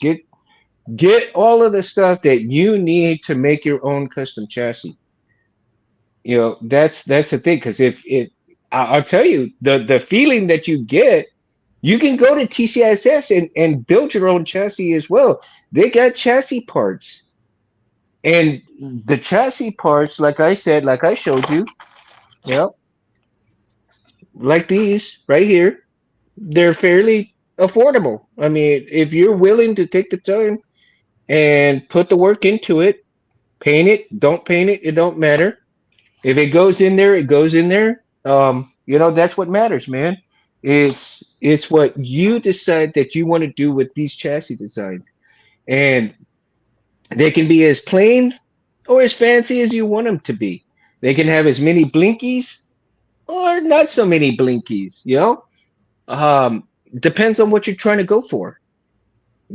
get all of the stuff that you need to make your own custom chassis. That's the thing because if it I'll tell you the feeling that you get, you can go to TCISS and build your own chassis as well. They got chassis parts, and the chassis parts, like I said, like I showed you, yeah, like these right here, they're fairly affordable. I mean, if you're willing to take the time and put the work into it, paint it, don't paint it, it don't matter. If it goes in there, it goes in there. That's what matters, man. It's what you decide that you want to do with these chassis designs. And they can be as plain or as fancy as you want them to be. They can have as many blinkies or not so many blinkies. Depends on what you're trying to go for.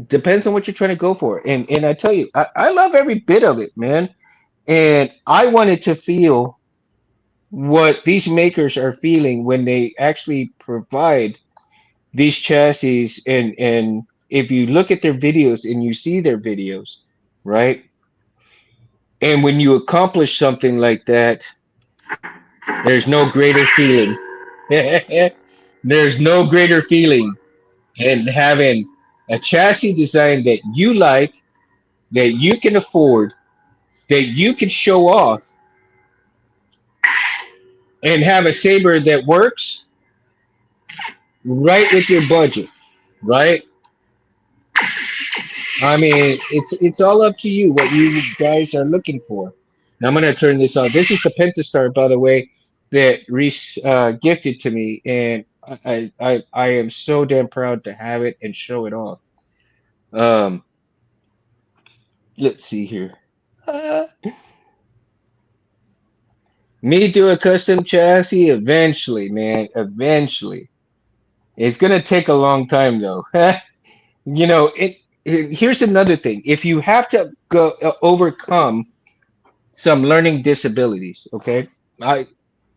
Depends on what you're trying to go for. And I tell you, I love every bit of it, man. And I wanted to feel what these makers are feeling when they actually provide these chassis, and if you look at their videos and you see their videos, right? And when you accomplish something like that, there's no greater feeling. There's no greater feeling than having a chassis design that you like, that you can afford, that you can show off, and have a saber that works right with your budget, right? I mean, it's all up to you what you guys are looking for. Now I'm gonna turn this on. This is the Pentastar, by the way, that Reese gifted to me, and I am so damn proud to have it and show it off. Um, let's see here. Uh, Me do a custom chassis eventually, man. Eventually, it's gonna take a long time though. Here's another thing. If you have to go overcome some learning disabilities, okay? I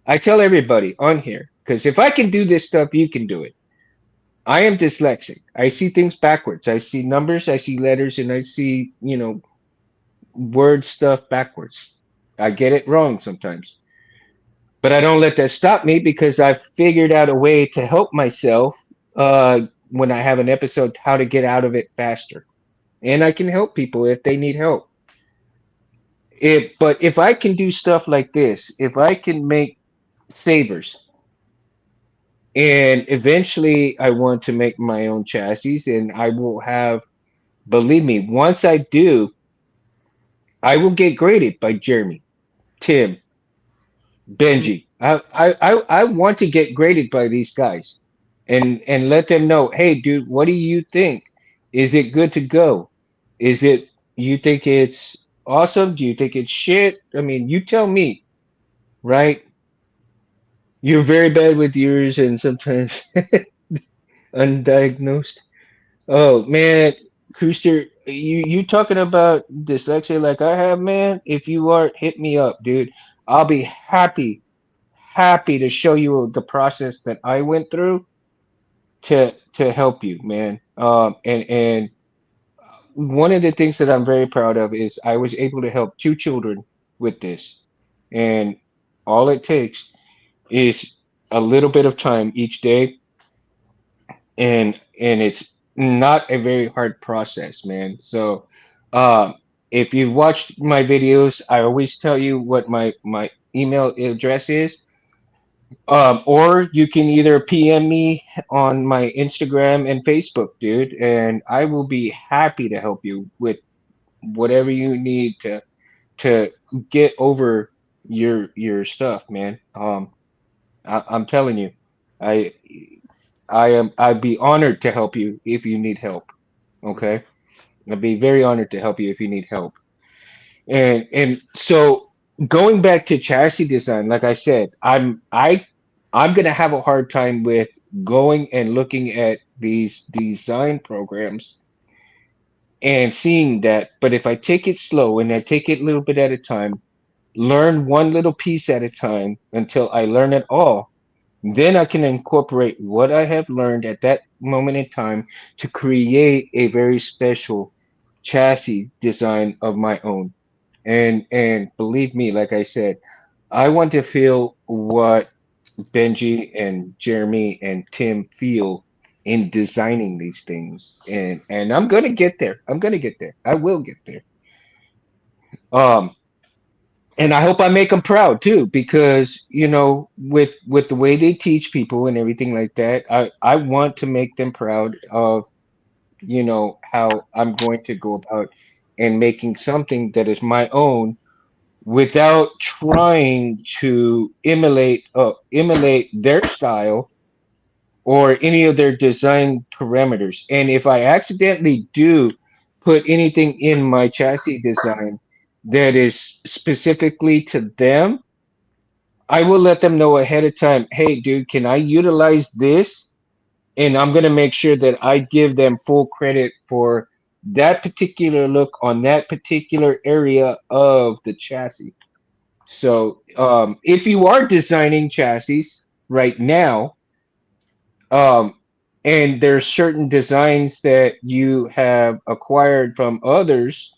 I tell everybody on here because if I can do this stuff, you can do it. I am dyslexic. I see things backwards. I see numbers, I see letters, and I see, word stuff backwards. I get it wrong sometimes. But I don't let that stop me because I've figured out a way to help myself when I have an episode how to get out of it faster. And I can help people if they need help. But if I can do stuff like this, if I can make sabers, and eventually I want to make my own chassis, and I will have, believe me, once I do, I will get graded by Jeremy, Tim, Mm. Benji. I want to get graded by these guys and let them know, hey, dude, what do you think? Is it good to go? Is it, you think it's awesome? Do you think it's shit? I mean, you tell me, right? You're very bad with yours and sometimes undiagnosed. Oh man, Crooster, you talking about dyslexia like I have, man? If you are, hit me up, dude. I'll be happy to show you the process that I went through to help you, man. And one of the things that I'm very proud of is I was able to help two children with this, and all it takes is a little bit of time each day, and and it's not a very hard process, man. So, um, if you've watched my videos, I always tell you what my email address is. Or you can either PM me on my Instagram and Facebook, dude, and I will be happy to help you with whatever you need to get over your stuff, man. I'm telling you, I I'd be honored to help you if you need help. Mhm. Okay, I'd be very honored to help you if you need help. And so going back to chassis design, like I said, I'm gonna have a hard time with going and looking at these design programs and seeing that. But if I take it slow and I take it a little bit at a time, learn one little piece at a time until I learn it all, then I can incorporate what I have learned at that moment in time to create a very special chassis design of my own. And believe me, like I said, I want to feel what Benji and Jeremy and Tim feel in designing these things. And I'm gonna get there. I'm gonna get there. I will get there. Um, and I hope I make them proud too, because with the way they teach people and everything like that, I want to make them proud of how I'm going to go about and making something that is my own without trying to emulate their style or any of their design parameters. And if I accidentally do put anything in my chassis design that is specifically to them, I will let them know ahead of time. Hey, dude, can I utilize this? And I'm gonna make sure that I give them full credit for that particular look on that particular area of the chassis. So, if you are designing chassis right now, um, and there's certain designs that you have acquired from others,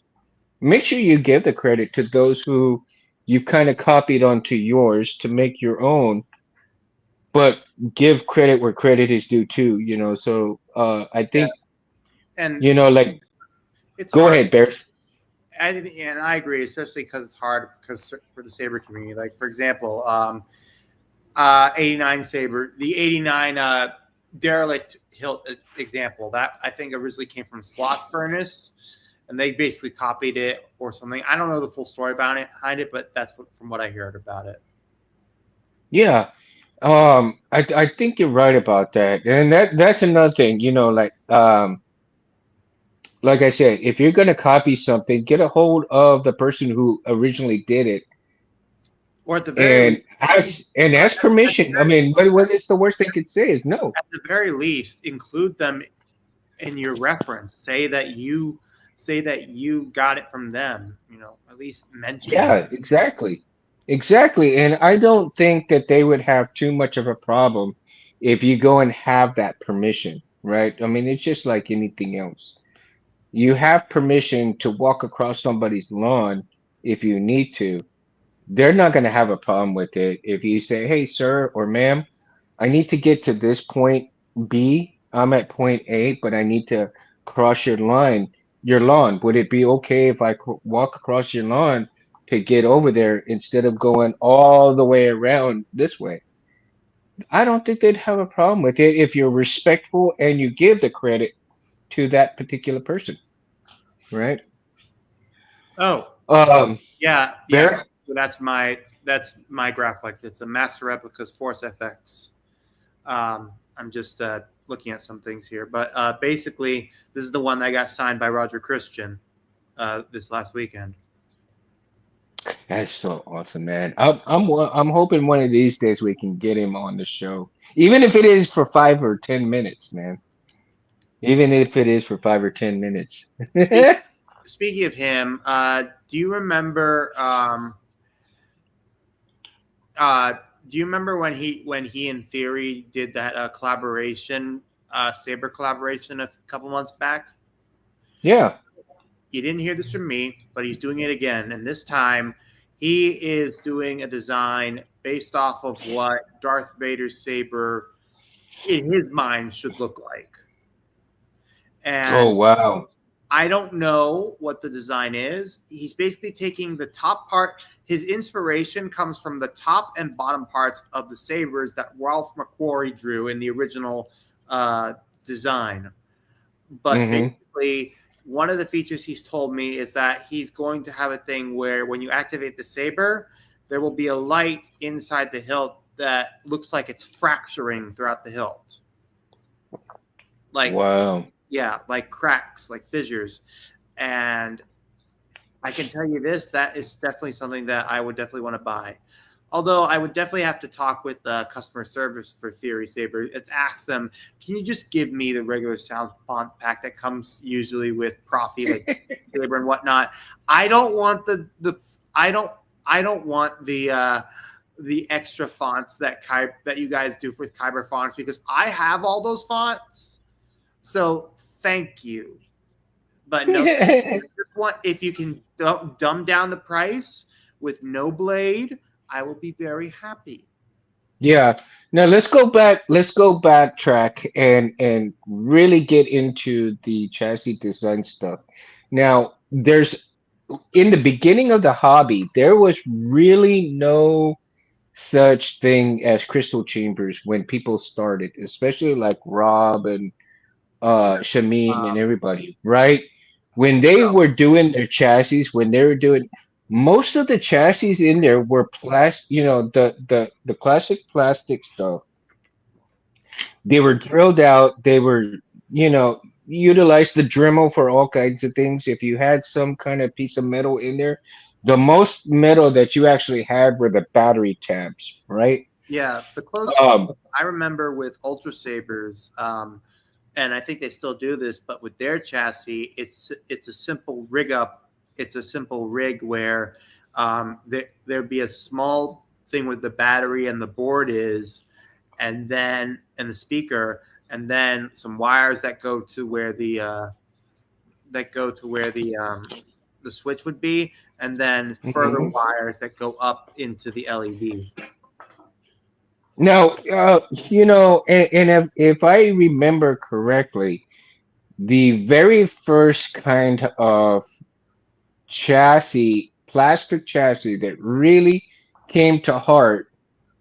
make sure you give the credit to those who you kind of copied onto yours to make your own, but give credit where credit is due too, So, I Yeah, think, and like, it's go hard. ahead, Bears. And I agree, especially because it's hard because for the saber community. Like for example, 89 saber, the 89 derelict hilt example that I think originally came from Sloth Furnace, and they basically copied it or something. I don't know the full story about it behind it, but that's from what I heard about it. Yeah. I think you're right about that. And that's another thing, like I said, if you're gonna copy something, get a hold of the person who originally did it Or at the very least, and ask at the permission. I very, mean, what is the worst they could say is no. at the very least, include them in your reference. Say that you got it from them. At least mention it. Yeah, exactly. Exactly. And I don't think that they would have too much of a problem if you go and have that permission, right? I mean, it's just like anything else. You have permission to walk across somebody's lawn if you need to. They're not going to have a problem with it if you say, "Hey, sir or ma'am, I need to get to this point B. I'm at point A, but I need to cross your lawn. Would it be okay if I walk across your lawn to get over there instead of going all the way around this way?" I don't think they'd have a problem with it if you're respectful and you give the credit to that particular person, right? Oh, Um, yeah, yeah. Bear? So that's my graphic. It's a Master Replicas Force FX. I'm just looking at some things here, but basically, this is the one that got signed by Roger Christian this last weekend. That's so awesome, man. I'm hoping one of these days we can get him on the show, even if it is for 5 or 10 minutes, man. Even if it is for 5 or 10 minutes. Speak, Speaking of him, do you remember? Uh, do you remember when he in theory did that collaboration, Saber collaboration a couple months back? Yeah, You didn't hear this from me, but he's doing it again, and this time he is doing a design based off of what Darth Vader's saber in his mind should look like. Oh And wow. I don't know what the design is. He's basically taking the top part. His inspiration comes from the top and bottom parts of the sabers that Ralph McQuarrie drew in the original uh, design. But Mm-hmm. basically, one of the features he's told me is that he's going to have a thing where when you activate the saber, there will be a light inside the hilt that looks like it's fracturing throughout the hilt. Like, Wow. yeah, like cracks, like fissures. And I can tell you this, that is definitely something that I would definitely want to buy. Although I would definitely have to talk with customer service for Theory Saber. It's ask them, can you just give me the regular sound font pack that comes usually with Profi, like Saber and whatnot? I don't want I don't I don't want the extra fonts that you guys do with Kyber fonts because I have all those fonts. So thank you, but no, just want if you can dumb down the price with no blade, I will be very happy. Yeah. Now let's go backtrack and really get into the chassis design stuff. Now, there's in the beginning of the hobby, there was really no such thing as crystal chambers when people started, especially like Rob and Shamin and Um, everybody, right? When they were doing their chassis, when they were doing most of the chassis in there were plastic, the classic plastic stuff. They were drilled out, they were, utilized the Dremel for all kinds of things. If you had some kind of piece of metal in there, the most metal that you actually had were the battery tabs, right? yeah, the closest Um, I remember with Ultra Sabers, and I think they still do this, but with their chassis, it's a simple rig up. It's a simple rig where there'd be a small thing with the battery and the board is, and the speaker, and then some wires that go to where the switch would be, and then further mhm. wires that go up into the LED. Now, and if I remember correctly, the very first kind of chassis, plastic chassis that really came to heart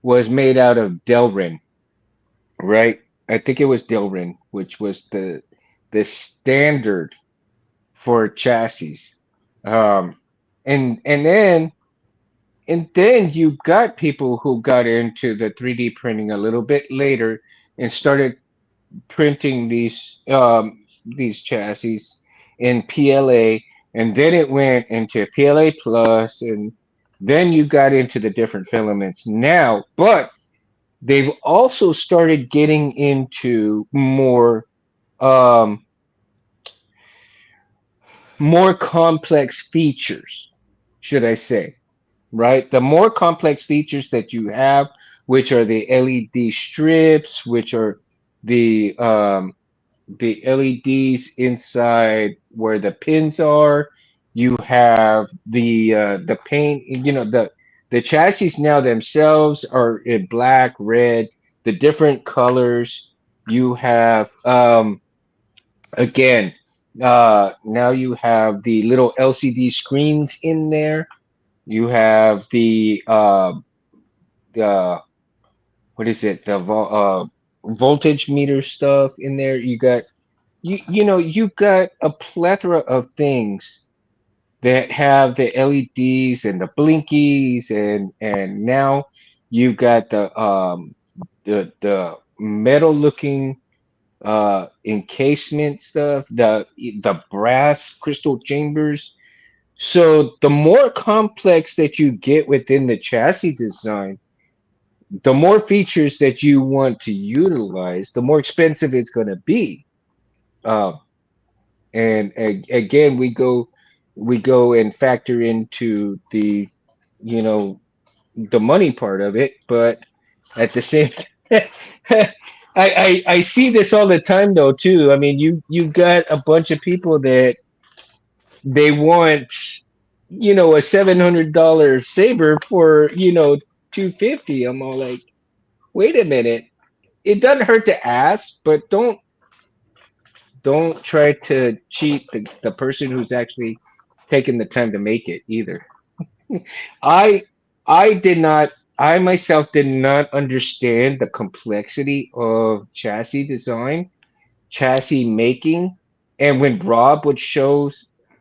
was made out of Delrin, right? I think it was Delrin, which was the standard for chassis. Um, and then you got people who got into the 3D printing a little bit later and started printing these chassis in PLA, and then it went into PLA plus, and then you got into the different filaments now. But they've also started getting into um, more complex features, should I say? Right? The more complex features that you have, which are the LED strips, which are the um, the LEDs inside where the pins are. You have the paint. The chassis now themselves are in black, red, the different colors. You have again now you have the little LCD screens in there. You have the what is it voltage meter stuff in there. You've got a plethora of things that have the LEDs and the blinkies, and now you've got the metal looking encasement stuff, the brass crystal chambers. So the more complex that you get within the chassis design, the more features that you want to utilize, the more expensive it's going to be. Uh, and again, we go and factor into you know the money part of it, but at the same I see this all the time though too. I mean, you've got a bunch of people that they want a $700 saber for 250. I'm all like, wait a minute. It doesn't hurt to ask, but don't try to cheat the person who's actually taking the time to make it either. I I did not I myself did not understand the complexity of chassis design, chassis making, and when Rob would show,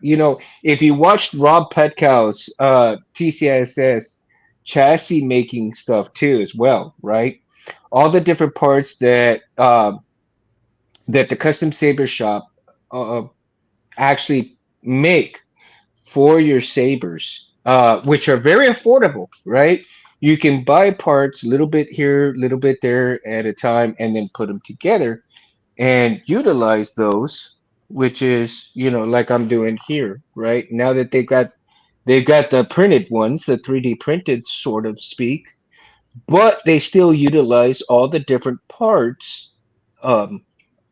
if you watched Rob Petkow's TCISS chassis making stuff too as well, right? All the different parts that the custom saber shop uh, actually make for your sabers, which are very affordable, right? You can buy parts a little bit here, a little bit there at a time, and then put them together and utilize those, which is, like I'm doing here, right? Now that they've got the printed ones, the 3D printed sort of speak, but they still utilize all the different parts. Um,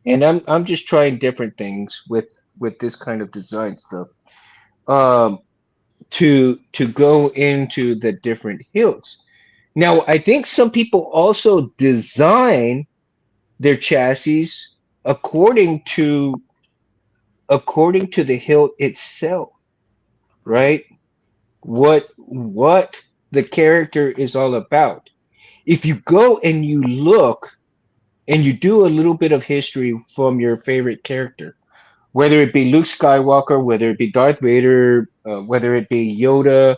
and I'm just trying different things with this kind of design stuff. Um, to go into the different hilts. Now, I think some people also design their chassis according to according to the hilt itself, Mhm. right? What the character is all about. If you go and you look and you do a little bit of history from your favorite character, whether it be Luke Skywalker, whether it be Darth Vader, whether it be Yoda,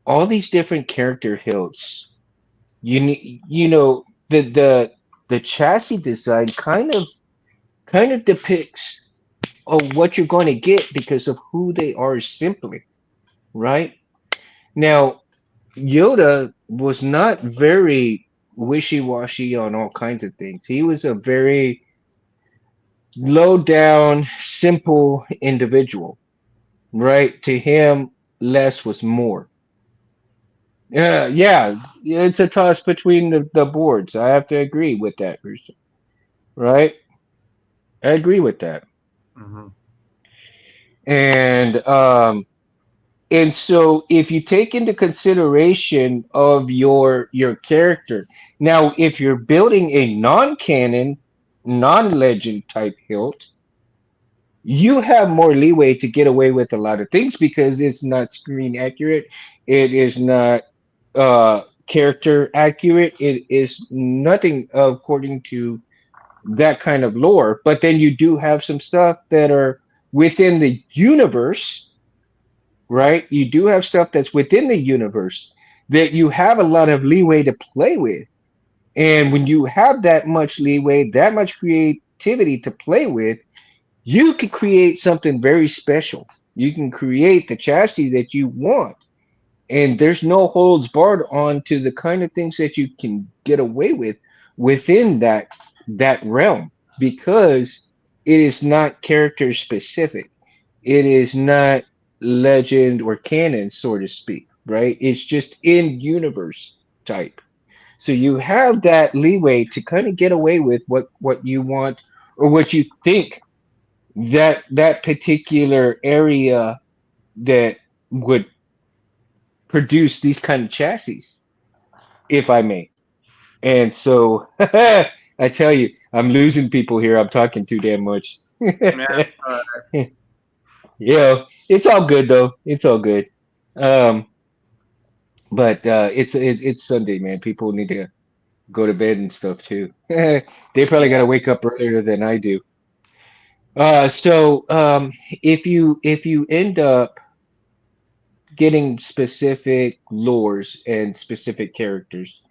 all these different character hilts. The chassis design kind of depicts what you're going to get because of who they are simply, right? Now, Yoda was not very wishy-washy on all kinds of things. He was a very low down, simple individual, right? To him, less was more. Yeah, it's a toss between the boards. I have to agree with that, Bruce. Right? I agree with that. Mhm. And so if you take into consideration of your character, now if you're building a non-canon, non-legend type hilt, you have more leeway to get away with a lot of things because it's not screen accurate, it is not character accurate, it is nothing according to that kind of lore. But then you do have some stuff that are within the universe, right? You do have stuff that's within the universe that you have a lot of leeway to play with. And when you have that much leeway, that much creativity to play with, you can create something very special. You can create the chassis that you want. And there's no holds barred on to the kind of things that you can get away with within that realm because it is not character specific. It is not legend or canon, so to speak, right? It's just in universe type. So you have that leeway to kind of get away with what you want or what you think that particular area that would produce these kind of chassis, if I may. And so I tell you, I'm losing people here. I'm talking too damn much. Yeah. Uh, Yeah, it's all good though. It's all good. Um, but it's Sunday, man. People need to go to bed and stuff too. They probably got yeah. to wake up earlier than I do. So if you end up getting specific lores and specific characters,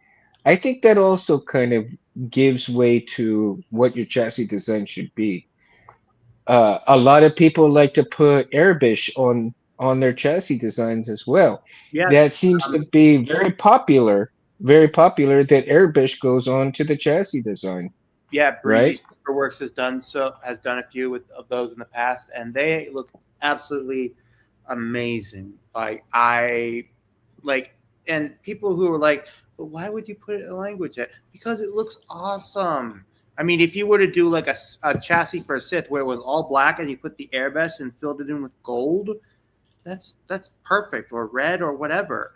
I think that also kind of gives way to what your chassis design should be. A lot of people like to put airbish on their chassis designs as well. Yeah. That seems to be very popular that airbish goes on to the chassis design, Yeah, Breezy right? Superworks has done a few of those in the past, and they look absolutely amazing. Like, and people who are like, but why would you put it in language that? Because it looks awesome. I mean, if you were to do like a chassis for a Sith where it was all black and you put the airbrush and filled it in with gold, that's perfect, or red or whatever.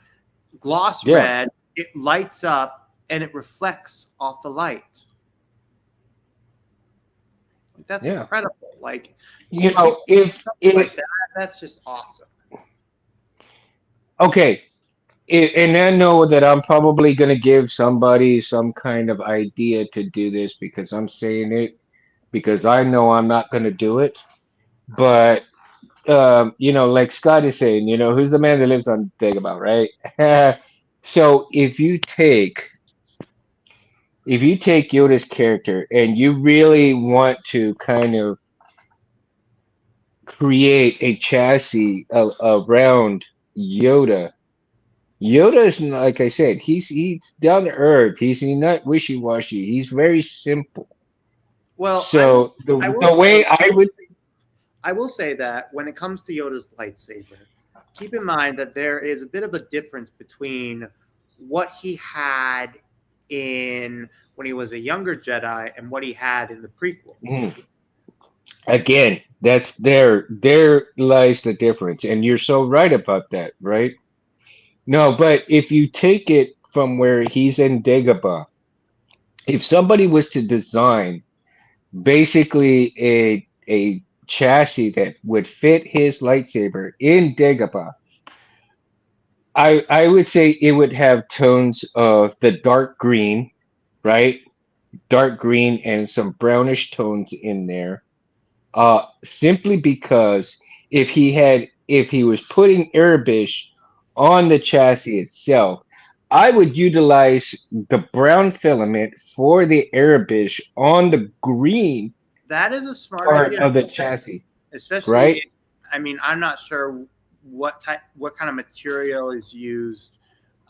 Gloss Yeah. red, it lights up and it reflects off the light. That's Yeah. incredible. Like You people know, if something it like that. That's just awesome. okay, and I know that I'm probably gonna give somebody some kind of idea to do this because I'm saying it because I know I'm not gonna do it. But like Scott is saying, who's the man that lives on Dagobah, right? So if you take Yoda's character and you really want to kind of create a chassis around Yoda. Yoda is like I said, he's down to earth. He's not wishy washy. He's very simple. Well, So I the will the way say I would, I will say that when it comes to Yoda's lightsaber, keep in mind that there is a bit of a difference between what he had in when he was a younger Jedi and what he had in the prequels. mm, again, there lies the difference, and you're so right about that, right? No, but if you take it from where he's in Dagobah, if somebody was to design basically a chassis that would fit his lightsaber in Dagobah, I would say it would have tones of the dark green, right? Dark green and some brownish tones in there. Simply because if he was putting Arabish on the chassis itself, I would utilize the brown filament for the Arabish on the green That is a smart part idea, of the chassis, especially. right? I mean, I'm not sure what kind of material is used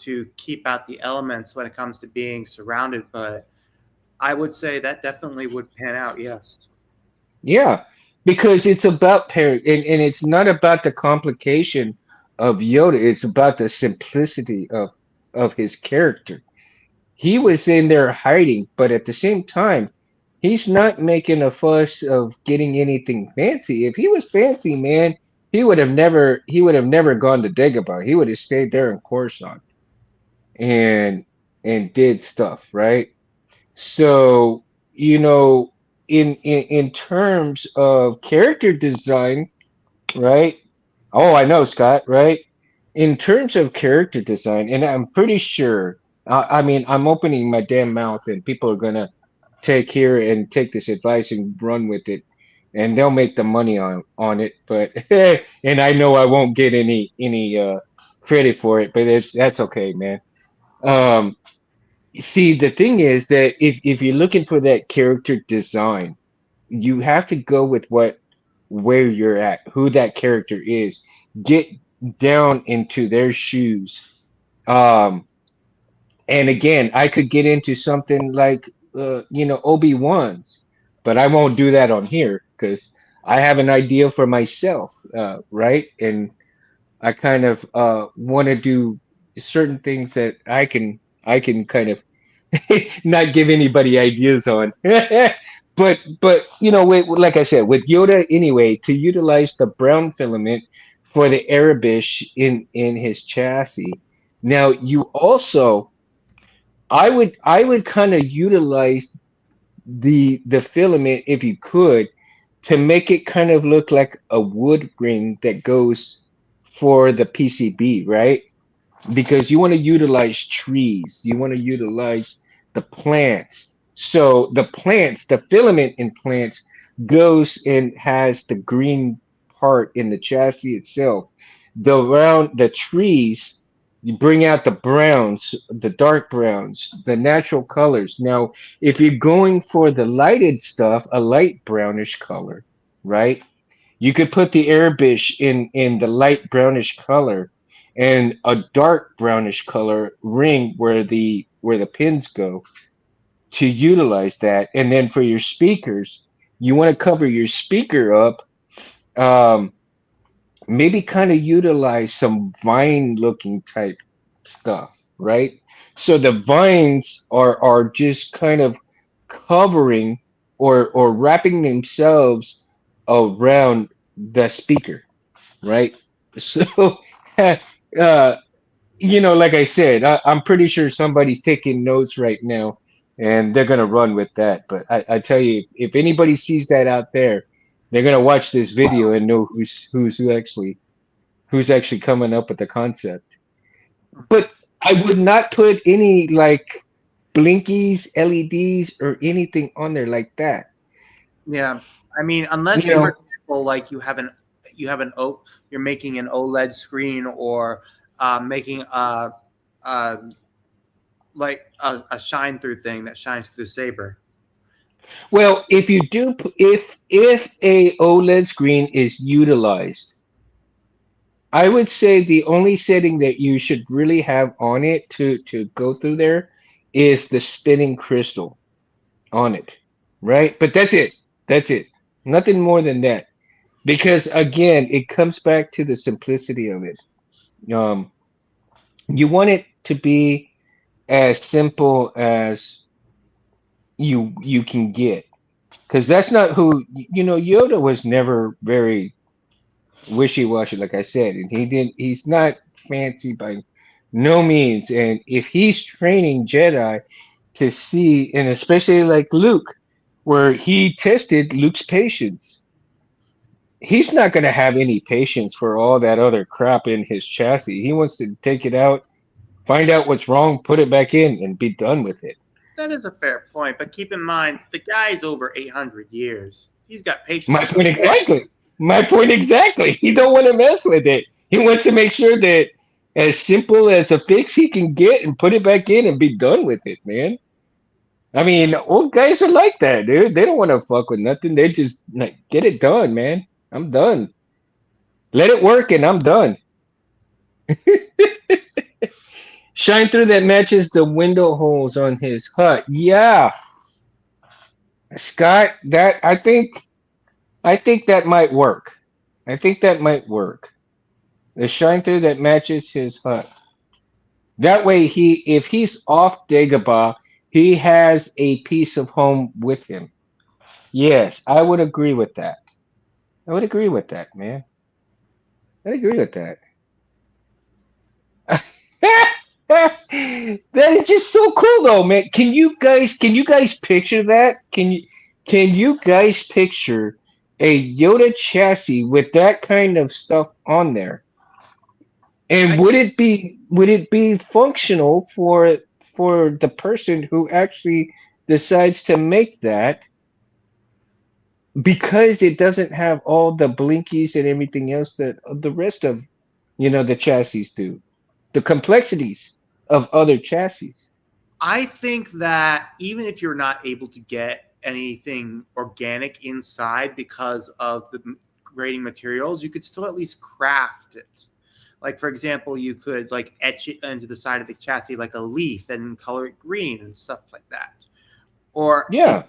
to keep out the elements when it comes to being surrounded, but I would say that definitely would pan out. Yes. Yeah, because it's about and it's not about the complication of Yoda. It's about the simplicity of his character. He was in there hiding, but at the same time, he's not making a fuss of getting anything fancy. If he was fancy, man, he would have never gone to Dagobah. He would have stayed there in Coruscant and did stuff, right? So, you know, in terms of character design, right? Oh, I know, Scott, right? In terms of character design, and I'm pretty sure, I mean, I'm opening my damn mouth, and people are gonna take this advice and run with it, and they'll make the money on it. But and I know I won't get any credit for it, but that's okay, man. Um, See, the thing is that if you're looking for that character design, you have to go with where you're at, who that character is. Get down into their shoes. Um, and again, I could get into something like Obi-Wan's, but I won't do that on here because I have an idea for myself, right? And I kind of want to do certain things that I can kind of not give anybody ideas on. but like I said, with Yoda anyway, to utilize the brown filament for the Arabish in his chassis. Now you also, I would kind of utilize the filament if you could to make it kind of look like a wood ring that goes for the PCB, right? Because you want to utilize trees, you want to utilize the plants. So the filament in plants goes and has the green part in the chassis itself. The trees, you bring out the browns, the dark browns, the natural colors. Now, if you're going for the lighted stuff, a light brownish color, right? You could put the Arabish in the light brownish color and a dark brownish color ring where the pins go to utilize that. And then for your speakers, you want to cover your speaker up. Um, Maybe kind of utilize some vine looking type stuff, right? So the vines are just kind of covering or wrapping themselves around the speaker, right? So, like I said, I'm pretty sure somebody's taking notes right now. and they're gonna run with that. But I tell you, if anybody sees that out there, they're gonna watch this video and know who's actually coming up with the concept. Mhm. But I would not put any like blinkies, LEDs, or anything on there like that. Yeah, I mean, You unless, for know, example, like you have an you're making an OLED screen, or making a like a shine through thing that shines through the saber. well, if you do, if a OLED screen is utilized, I would say the only setting that you should really have on it to go through there is the spinning crystal on it, right? But that's it. That's it. Nothing more than that. Because again, it comes back to the simplicity of it. Um, you want it to be as simple as you can get, because that's not who Yoda was never very wishy-washy, like I said, and he's not fancy by no means. And if he's training Jedi to see, and especially like Luke, where he tested Luke's patience, he's not going to have any patience for all that other crap in his chassis. He wants to take it out, find out what's wrong, put it back in, and be done with it. That is a fair point, but keep in mind the guy's over 800 years. He's got patience My for point what? exactly. My point exactly. He don't want to mess with it. He wants to make sure that as simple as a fix he can get and put it back in and be done with it, man. I mean, old guys are like that, dude. They don't want to fuck with nothing. They just like get it done, man. I'm done. Let it work and I'm done. Shine through that matches the window holes on his hut. Yeah, Scott, that I think that might work. I think that might work. The shine through that matches his hut. That way, if he's off Dagobah, he has a piece of home with him. Yes, I would agree with that. I would agree with that, man. I'd agree with that. That is just so cool, though, man. Can you guys picture that? Can you guys picture a Yoda chassis with that kind of stuff on there? And I would it be functional for the person who actually decides to make that, because it doesn't have all the blinkies and everything else that the rest of the chassis do, the complexities of other chassis. I think that even if you're not able to get anything organic inside because of the grading materials, you could still at least craft it. Like, for example, you could like etch it into the side of the chassis like a leaf and color it green and stuff like that. Or it, Yeah,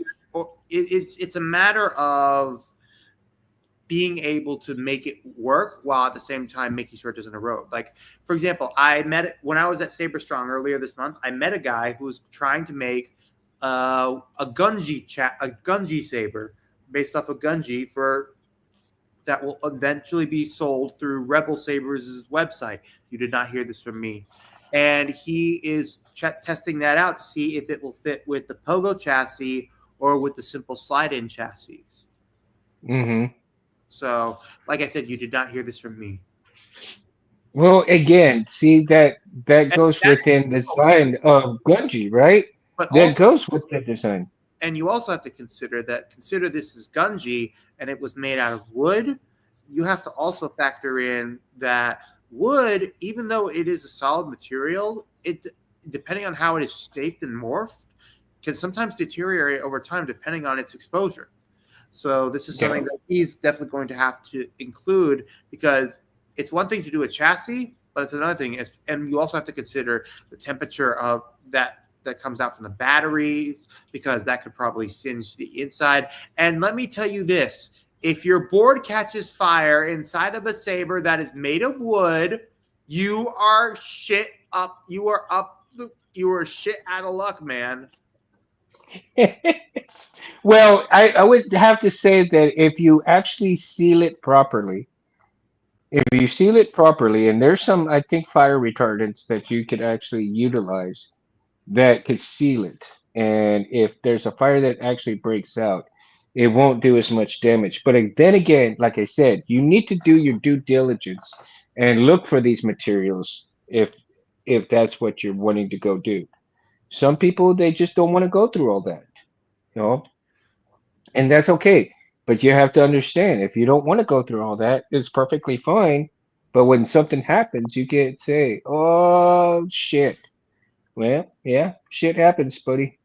it's a matter of being able to make it work while at the same time making sure it doesn't erode. Like, for example, I met when I was at Saber Strong earlier this month. I met a guy who was trying to make a Gunji saber based off of Gunji for that will eventually be sold through Rebel Sabers' website. You did not hear this from me. And he is testing that out to see if it will fit with the Pogo chassis or with the simple slide-in chassis. hmm So, like I said, you did not hear this from me. well, again, see that And goes that is, within the oh, design of Gunji, right? but That also, goes with the design. and you also have to consider this is Gunji and it was made out of wood. You have to also factor in that wood, even though it is a solid material, it depending on how it is shaped and morphed, can sometimes deteriorate over time depending on its exposure. So this is Yeah. something that he's definitely going to have to include because it's one thing to do a chassis, but it's another thing. And you also have to consider the temperature of that comes out from the batteries because that could probably singe the inside. And let me tell you this: if your board catches fire inside of a saber that is made of wood, you are shit up. You are up. You are shit out of luck, man. Well, I would have to say that if you actually seal it properly, if you seal it properly, and there's some, I think, fire retardants that you could actually utilize that could seal it. and if there's a fire that actually breaks out, it won't do as much damage. But then again, like I said, you need to do your due diligence and look for these materials if that's what you're wanting to go do. Some people they just don't want to go through all that, you know, and that's okay. But you have to understand if you don't want to go through all that, it's perfectly fine. But when something happens, you can say, "Oh shit." Well, yeah, shit happens, buddy.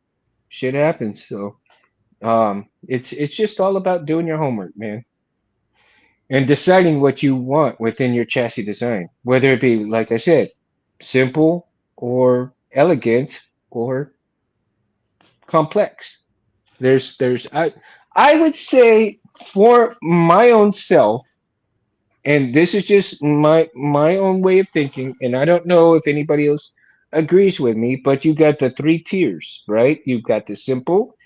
Shit happens. So, it's just all about doing your homework, man, and deciding what you want within your chassis design, whether it be, like I said, simple or elegant or complex. I would say for my own self, and this is just my own way of thinking, and I don't know if anybody else agrees with me, but you got the three tiers, right? You've got the simple,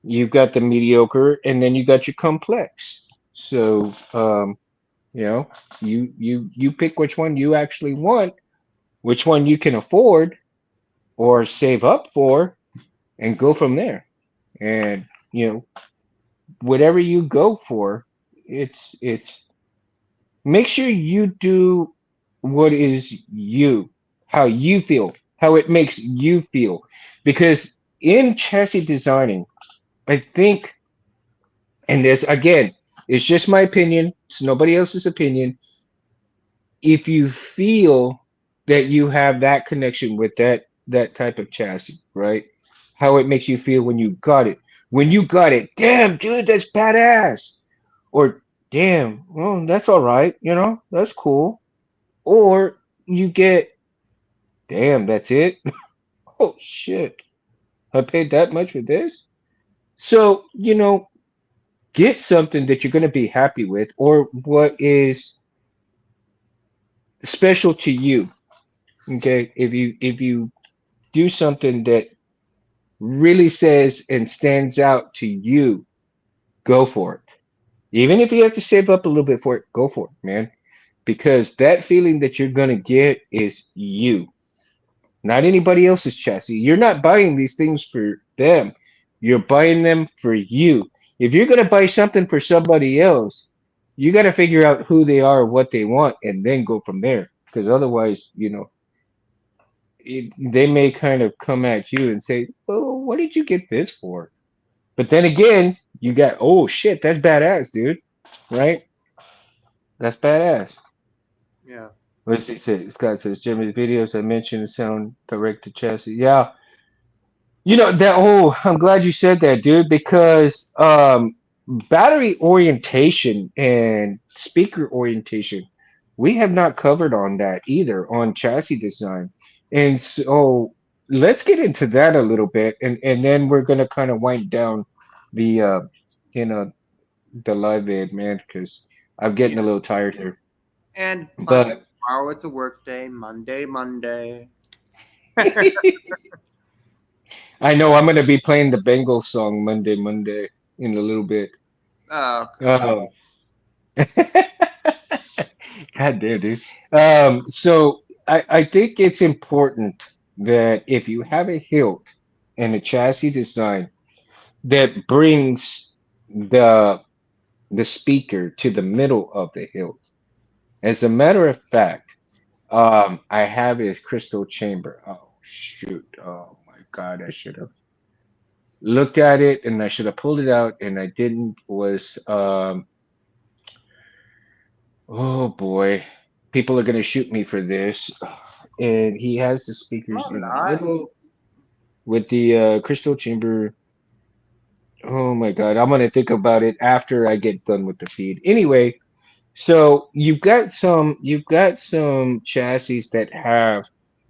you've got the mediocre, and then you got your complex. So, you know, you pick which one you actually want, which one you can afford or save up for, and go from there. And you know, whatever you go for, it's make sure you do what is you, how you feel, how it makes you feel, because in chassis designing, I think, and this again, it's just my opinion, it's nobody else's opinion. If you feel that you have that connection with that type of chassis, right? How it makes you feel when you got it. When you got it, damn, dude, that's badass. Or damn, well, that's all right, that's cool. Or you get, damn, that's it. Oh shit, I paid that much for this. So get something that you're gonna be happy with, or what is special to you. Okay, if you do something that really says and stands out to you, go for it. Even if you have to save up a little bit for it, go for it, man. Because that feeling that you're gonna get is you, not anybody else's chassis. You're not buying these things for them. You're buying them for you. If you're gonna buy something for somebody else, you got to figure out who they are, what they want, and then go from there. Because otherwise, they may kind of come at you and say, "Oh, what did you get this for?" But then again, you got, "Oh shit, that's badass, dude." Right? That's badass. Yeah. What's he say? Scott says Jimmy's videos I mentioned sound direct to chassis. Yeah, that. Oh, I'm glad you said that, dude, because battery orientation and speaker orientation, we have not covered on that either on chassis design, and so let's get into that a little bit, and then we're gonna kind of wind down the you know the live vid, man, because I'm Yeah. getting a little tired here, And plus, but. tomorrow it's a work day. Monday. I know I'm gonna be playing the Bengals song Monday in a little bit. Oh, okay. Um, God damn, dude. So I think it's important that if you have a hilt and a chassis design that brings the the speaker to the middle of the hilt. As a matter of fact, I have his crystal chamber. Oh shoot! Oh my God! I should have looked at it and I should have pulled it out and I didn't. Was Oh boy, people are gonna shoot me for this. And he has the No, speakers I'm in the not. middle with the crystal chamber. Oh my God, I'm gonna think about it after I get done with the feed. Anyway, so you've got some chassis that have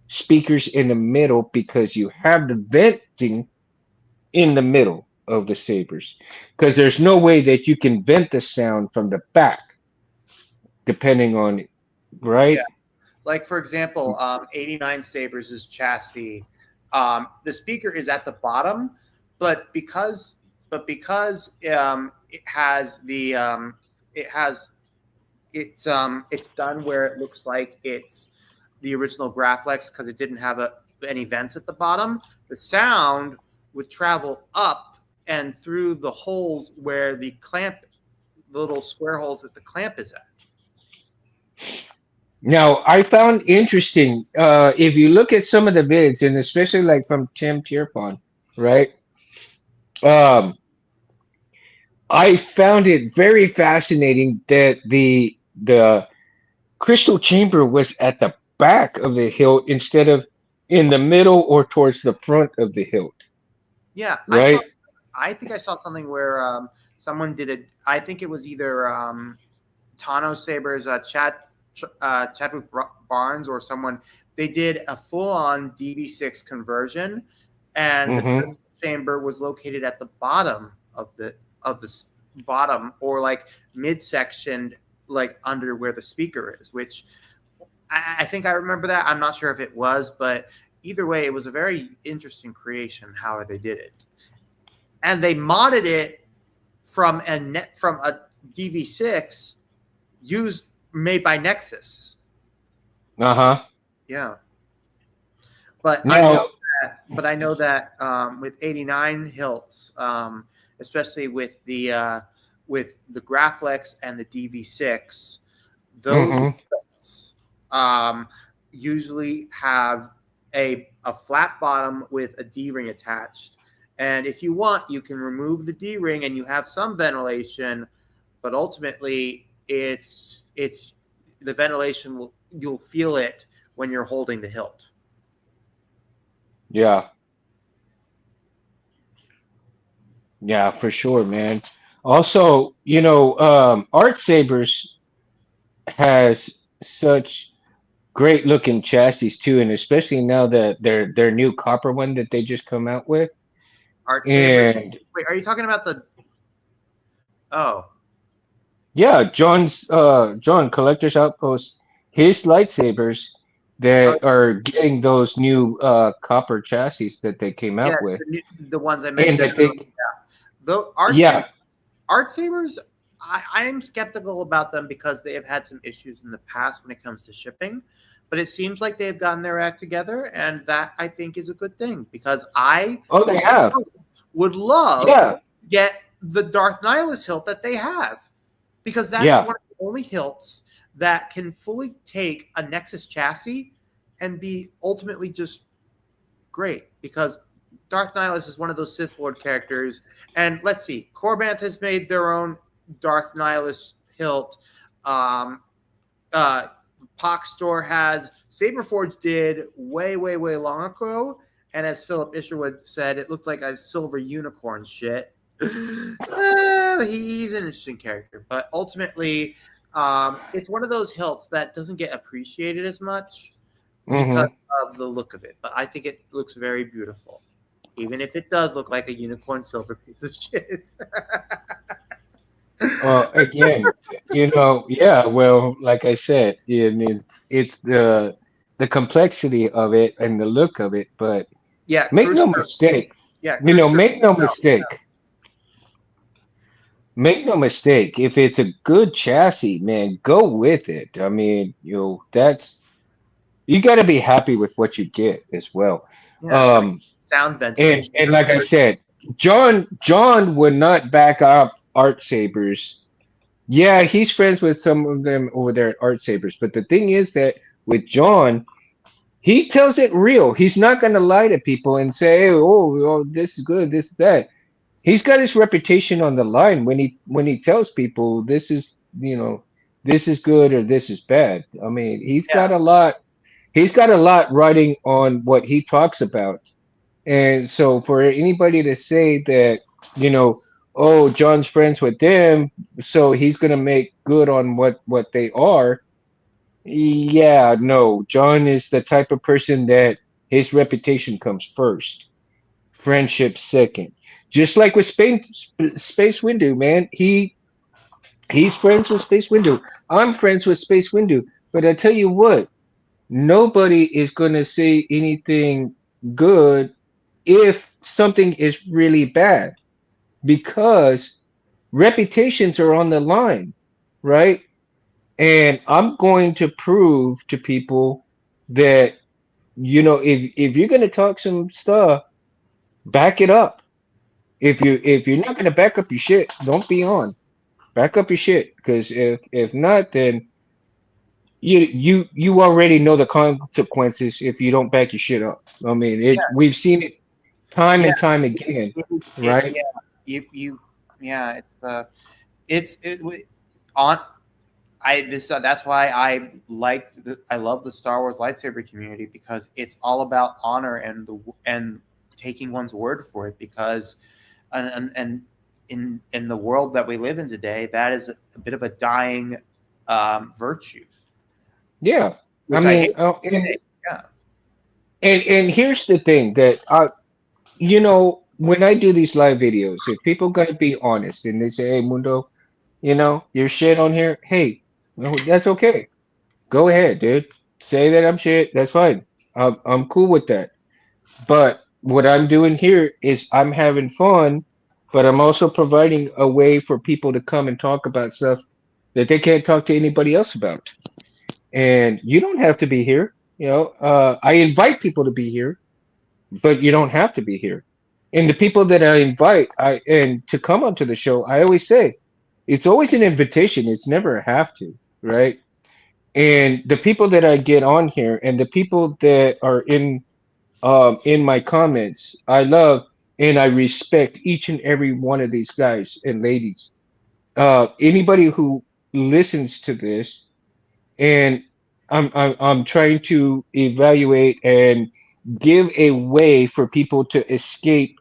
speakers in the middle because you have the venting in the middle of the sabers. Because there's no way that you can vent the sound from the back, depending on, Yeah. right? Like for example, 89 Sabres' chassis, the speaker is at the bottom, but because it has it has it's done where it looks like it's the original Graflex because it didn't have any vents at the bottom. The sound would travel up and through the holes where the clamp, the little square holes that the clamp is at. Now, I found interesting, if you look at some of the vids, and especially like from Tim Tierfon, right? Um, I found it very fascinating that the crystal chamber was at the back of the hilt instead of in the middle or towards the front of the hilt, Yeah, I saw. right? I think I saw something where someone did it. I think it was either Tano Sabers, Chadwick Barnes, or someone. They did a full-on DV6 conversion, and the Mm-hmm. crystal chamber was located at the bottom of the bottom, or like midsection, like under where the speaker is. Which I think I remember that. I'm not sure if it was, but either way, it was a very interesting creation. How they did it, and they modded it from a DV6 used made by Nexus. Uh-huh. Yeah, but I know Now, but I know that with 89 hilts, especially with the Graflex and the DV6, those mm-hmm. hilts usually have a flat bottom with a D ring attached. And if you want, you can remove the D ring and you have some ventilation, but ultimately it's the ventilation will you'll feel it when you're holding the hilt. Yeah, yeah, for sure, man. Also, Art Sabers has such great looking chassis too, and especially now that their new copper one that they just come out with. Art Saber. And Wait, are you talking about the? Oh, yeah, John Collector's Outpost, his lightsabers oh that are getting those new copper chassis that they came yes, out with. the ones I And mentioned I think earlier. The yeah, Art Sabers, I am skeptical about them because they have had some issues in the past when it comes to shipping. But it seems like they've gotten their act together, and that I think is a good thing because I oh they have. would love Yeah. to get the Darth Nihilus hilt that they have because that is Yeah. one of the only hilts that can fully take a Nexus chassis and be ultimately just great because Darth Nihilus is one of those Sith Lord characters. And let's see, Korbanth has made their own Darth Nihilus hilt. Um, uh, Pox Store has. Saberforge did way long ago. And as Philip Isherwood said, it looked like a silver unicorn shit. He's an interesting character. But ultimately, it's one of those hilts that doesn't get appreciated as much because Hmm. of the look of it. But I think it looks very beautiful, even if it does look like a unicorn silver piece of shit. Again, yeah. Well, like I said, it's the complexity of it and the look of it. But Yeah, make no Cruiser. mistake. Yeah, Cruiser. Make no No, mistake. Make no mistake. If it's a good chassis, man, go with it. I mean, that's you got to be happy with what you get as well. yeah, great Um, sound and ventilation. and like I said, John would not back up Art Sabers. Yeah, he's friends with some of them over there at Art Sabers. But the thing is that with John, he tells it real. He's not going to lie to people and say, oh, this is good, this is that. He's got his reputation on the line when he tells people this is good or this is bad. I mean, he's Yeah, got a lot. He's got a lot writing on what he talks about. And so for anybody to say that, you know, oh, John's friends with them, so he's gonna make good on what they are. Yeah, no. John is the type of person that his reputation comes first, friendship second. Just like with Space Window, man. He's friends with Space Window. I'm friends with Space Window. But I tell you what, nobody is gonna say anything good if something is really bad because reputations are on the line, right? And I'm going to prove to people that if you're going to talk some stuff, Back it up. If you're not gonna back up your shit, don't be on. Back up your shit, because if not, then you already know the consequences if you don't back your shit up. I mean, we've seen it time Yeah, and time again, right? yeah, you yeah, it's it on I this that's why I love the Star Wars lightsaber community, because it's all about honor and taking one's word for it, because and in the world that we live in today, that is a bit of a dying virtue, Yeah. I which I mean, hate to say. Yeah, and here's the thing that when I do these live videos, if people gotta be honest and they say, "Hey, Mundo, your shit on here," hey, no, that's okay. Go ahead, dude. Say that I'm shit. That's fine. I'm cool with that. But what I'm doing here is I'm having fun, but I'm also providing a way for people to come and talk about stuff that they can't talk to anybody else about. And you don't have to be here. I invite people to be here, but you don't have to be here. And the people that I invite, and to come onto the show, I always say it's always an invitation. It's never a have to, right? And the people that I get on here, and the people that are in my comments, I love and I respect each and every one of these guys and ladies. Anybody who listens to this, and I'm trying to evaluate and give a way for people to escape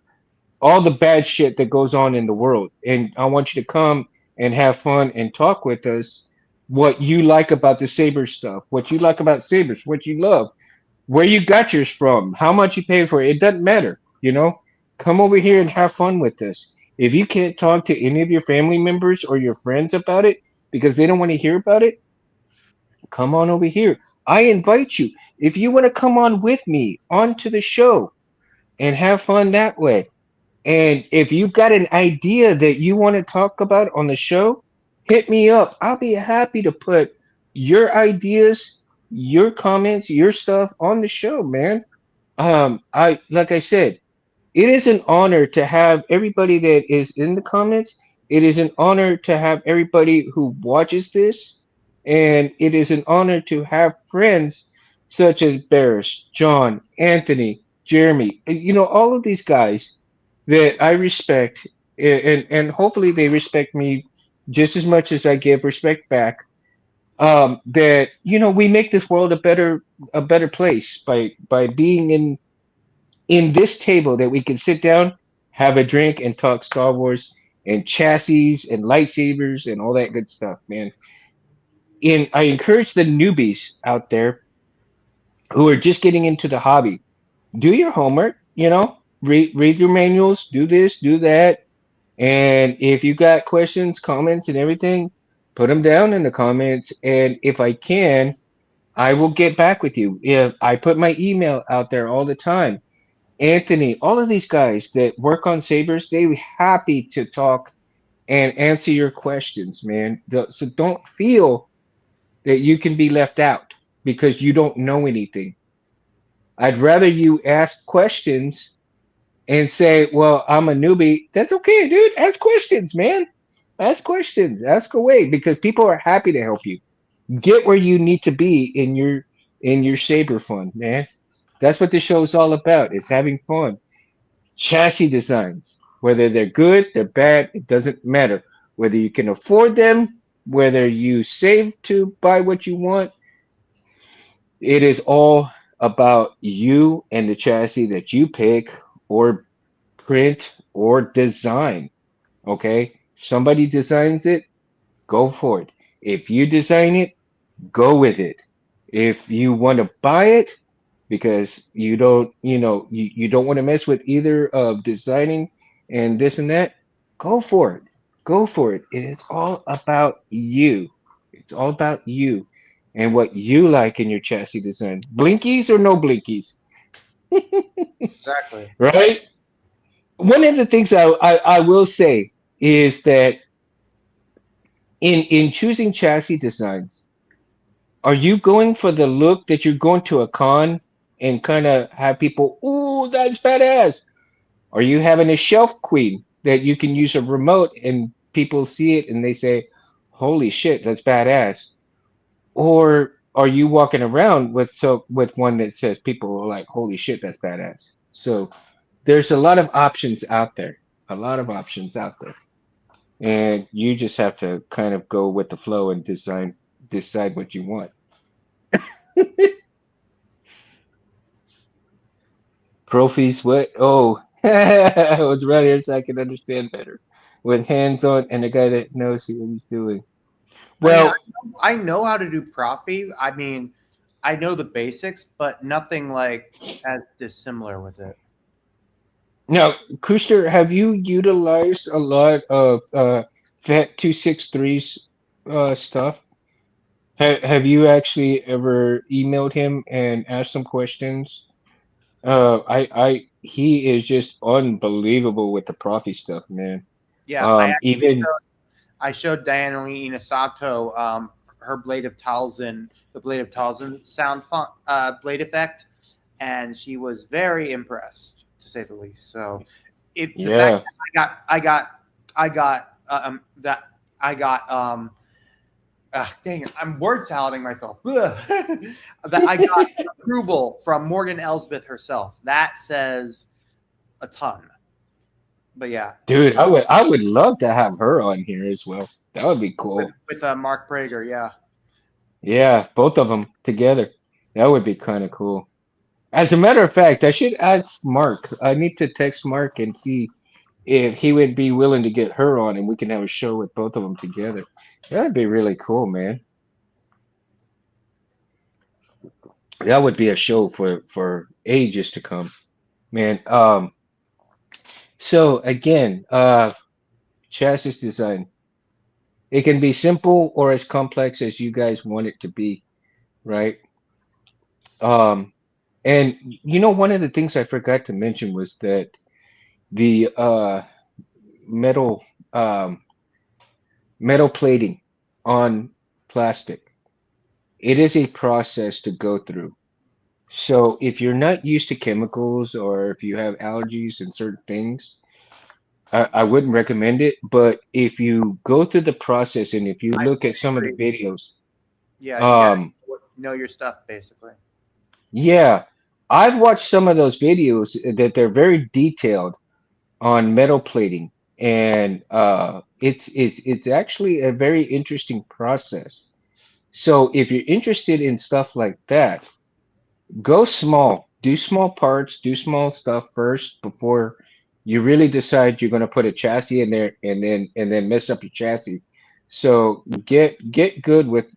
all the bad shit that goes on in the world. And I want you to come and have fun and talk with us what you like about the Saber stuff, what you like about Sabers, what you love, where you got yours from, how much you pay for it. It doesn't matter, Come over here and have fun with us. If you can't talk to any of your family members or your friends about it because they don't want to hear about it, come on over here. I invite you. If you want to come on with me onto the show and have fun that way, and if you've got an idea that you want to talk about on the show, hit me up. I'll be happy to put your ideas, your comments, your stuff on the show, man. I like I said, it is an honor to have everybody that is in the comments. It is an honor to have everybody who watches this. And it is an honor to have friends such as Barris, John, Anthony, Jeremy, all of these guys that I respect, and hopefully they respect me just as much as I give respect back. That we make this world a better place by being in this table that we can sit down, have a drink, and talk Star Wars and chassis and lightsabers and all that good stuff, man. And I encourage the newbies out there who are just getting into the hobby. Do your homework, read your manuals, do this, do that. And if you got questions, comments, and everything, put them down in the comments. And if I can, I will get back with you. If I put my email out there all the time, Anthony, all of these guys that work on Sabers, they happy to talk and answer your questions, man. So don't feel that you can be left out because you don't know anything. I'd rather you ask questions and say, well, I'm a newbie. That's okay, dude. Ask questions, man. Ask questions. Ask away because people are happy to help you. Get where you need to be in your Saber fun, man. That's what the show is all about. It's having fun. Chassis designs, whether they're good, they're bad, it doesn't matter. Whether you can afford them, whether you save to buy what you want, it is all about you and the chassis that you pick or print or design. Okay? Somebody designs it, go for it. If you design it, go with it. If you want to buy it because you don't want to mess with either of designing and this and that, go for it. Go for it. It is all about you. It's all about you and what you like in your chassis design. Blinkies or no blinkies, exactly. right? One of the things I will say is that in choosing chassis designs, are you going for the look that you're going to a con and kind of have people, ooh, that's badass? Are you having a shelf queen that you can use a remote and people see it and they say, "Holy shit, that's badass"? Or are you walking around with one that says people are like, "Holy shit, that's badass"? So there's a lot of options out there. A lot of options out there. And you just have to kind of go with the flow and decide what you want. Trophies, what? Oh, I was right here so I can understand better. With hands on and a guy that knows what he's doing. I mean, Well, I know how to do Profi. I mean, I know the basics, but nothing like as dissimilar with it. now, Kushner, have you utilized a lot of FAT 263's stuff? Have you actually ever emailed him and asked some questions? He is just unbelievable with the profi stuff, man. Yeah, I actually Even showed I showed Diana Lee Inasato her Blade of Talzin, the Blade of Talzin blade effect, and she was very impressed, to say the least. So, the fact yeah, that I got that I got dang it, I'm word salading myself. That I got approval from Morgan Elsbeth herself. That says a ton. But yeah, dude, I would love to have her on here as well. That would be with cool. Mark Prager, yeah. Yeah, both of them together. That would be kind of cool. As a matter of fact, I should ask Mark. I need to text Mark and see if he would be willing to get her on and we can have a show with both of them together. That'd be really cool, man. That would be a show for ages to come, man. So again, chassis design. It can be simple or as complex as you guys want it to be, right? Um, and one of the things I forgot to mention was that the metal um, metal plating on plastic. It is a process to go through. So if you're not used to chemicals or if you have allergies and certain things, I wouldn't recommend it. But if you go through the process and if you I look at fully some of the agree. videos, Yeah, you got um, to know your stuff basically. yeah, I've watched some of those videos that they're very detailed on metal plating, and it's actually a very interesting process. So if you're interested in stuff like that, go small. Do small parts, do small stuff first before you really decide you're going to put a chassis in there and then mess up your chassis. So get good with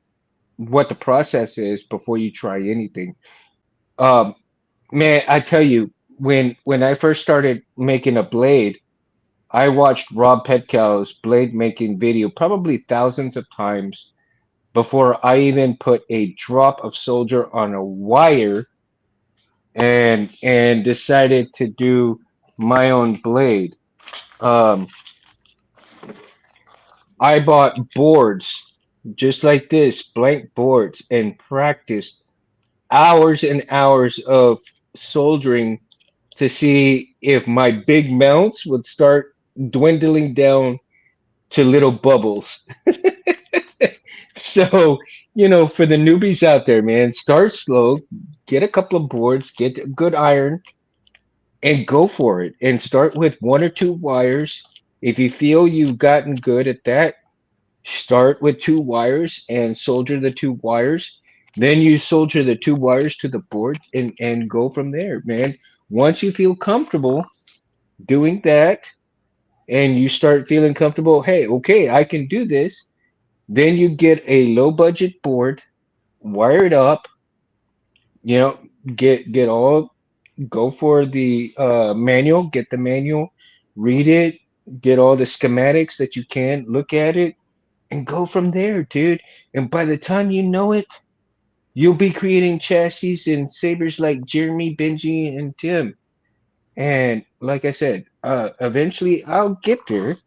what the process is before you try anything. Um, Man, I tell you, when I first started making a blade, I watched Rob Petkow's blade making video probably thousands of times before I even put a drop of soldier on a wire and decided to do my own blade. Um, I bought boards just like this, blank boards, and practiced hours and hours of soldering to see if my big mounts would start dwindling down to little bubbles. So, for the newbies out there, man, start slow, get a couple of boards, get a good iron, and go for it. And start with one or two wires. If you feel you've gotten good at that, start with two wires and solder the two wires. Then you solder the two wires to the board and go from there, man. Once you feel comfortable doing that and you start feeling comfortable, hey, okay, I can do this. Then you get a low budget board, wire it up, you know, get all go for the manual, get the manual, read it, get all the schematics that you can, look at it, and go from there, dude. And by the time you know it, you'll be creating chassis and sabers like Jeremy, Benji, and Tim. And like I said, eventually I'll get there.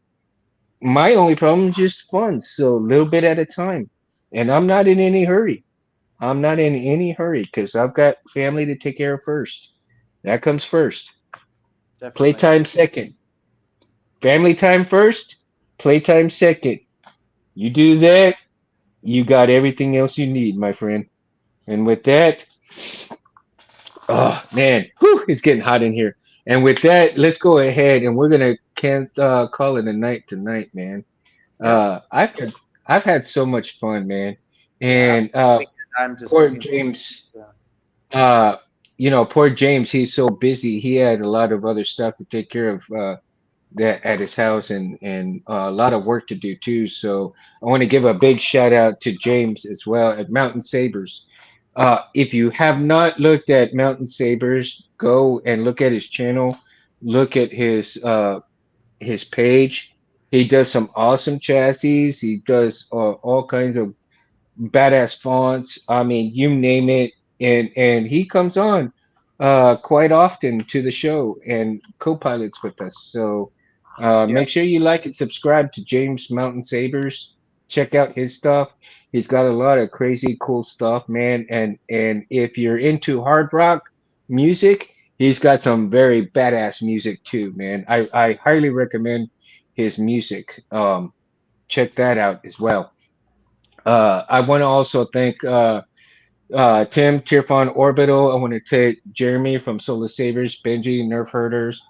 My only problem is just funds, so a little bit at a time. And I'm not in any hurry. I'm not in any hurry because I've got family to take care of first. That comes first. Definitely. Playtime second. Family time first, playtime second. You do that, you got everything else you need, my friend. And with that, oh man, whew, it's getting hot in here. And with that, let's go ahead and we're gonna can't call it a night tonight, man. Yep. Uh, I've had I've had so much fun, man. Yeah. And I'm just poor looking. James, Yeah. uh, poor James, he's so busy. He had a lot of other stuff to take care of that at his house and a lot of work to do too. So I want to give a big shout out to James as well at Mountain Sabers. If you have not looked at Mountain Sabers, go and look at his channel. Look at his page. He does some awesome chassis. He does all kinds of badass fonts. I mean, you name it, and he comes on quite often to the show and co-pilots with us. So Yeah. make sure you like and subscribe to James Mountain Sabers. Check out his stuff. He's got a lot of crazy cool stuff, man. And if you're into hard rock music, he's got some very badass music too, man. I highly recommend his music. Check that out as well. I want to also thank Tim, Tirfon Orbital. I want to thank Jeremy from Solar Savers, Benji, Nerf Herders,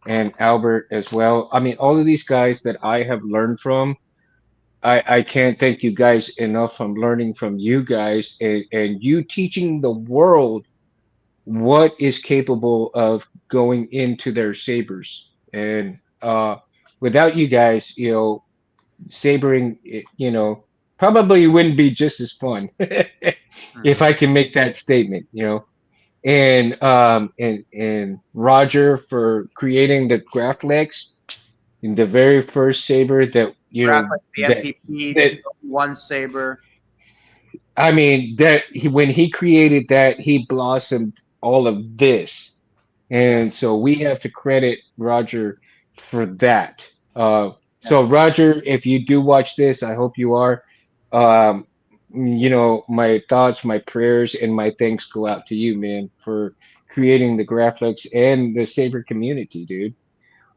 and Albert as well. I mean, all of these guys that I have learned from, I can't thank you guys enough from learning from you guys and you teaching the world what is capable of going into their sabers. And without you guys, sabering, probably wouldn't be just as fun if Hmm. I can make that statement. And Roger for creating the Graflex in the very first saber that Graphics, the that MPP that one saber. I mean that when he created that he blossomed all of this. Yeah. And so we have to credit Roger for that. Yeah. So Roger, if you do watch this, I hope you are. Um, my thoughts, my prayers, and my thanks go out to you, man, for creating the graphics and the Saber community, dude.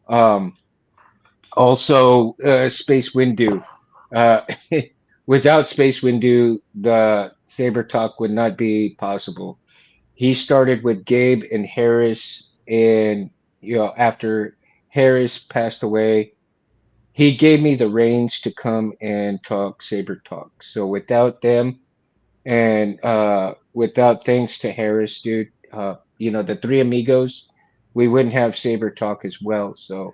Um, Also, Space Windu. Uh, without Space Windu, the Saber Talk would not be possible. He started with Gabe and Harris, and after Harris passed away, he gave me the reins to come and talk Saber Talk. So without them, and without thanks to Harris, dude, the three amigos, we wouldn't have Saber Talk as well. So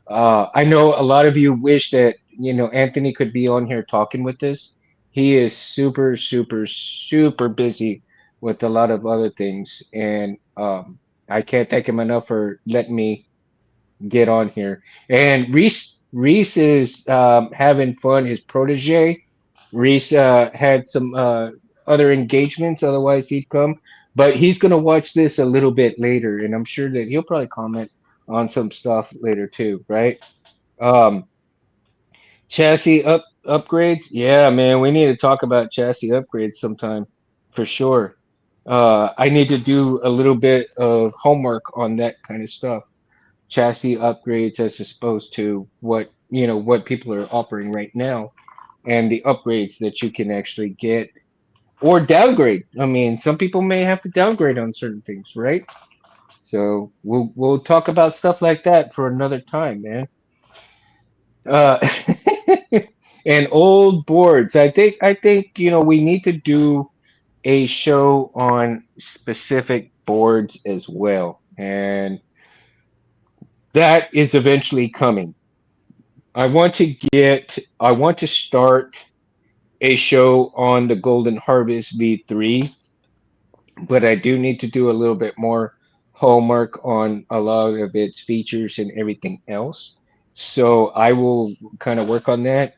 I know a lot of you wish that Anthony could be on here talking with us. He is super, super, super busy with a lot of other things, and I can't thank him enough for letting me get on here. And Reese is having fun. His protege, Reese, had some other engagements. Otherwise, he'd come. But he's gonna watch this a little bit later, and I'm sure that he'll probably comment on some stuff later too, right? Um, Chassis upgrades. Yeah, man, we need to talk about chassis upgrades sometime for sure. I need to do a little bit of homework on that kind of stuff. Chassis upgrades as opposed to what people are offering right now and the upgrades that you can actually get or downgrade. I mean, some people may have to downgrade on certain things, right? So we'll talk about stuff like that for another time, man. Uh, Definitely. and old boards. I think we need to do a show on specific boards as well, and that is eventually coming. I want to start a show on the Golden Harvest V3, but I do need to do a little bit more homework on a lot of its features and everything else. So I will kind of work on that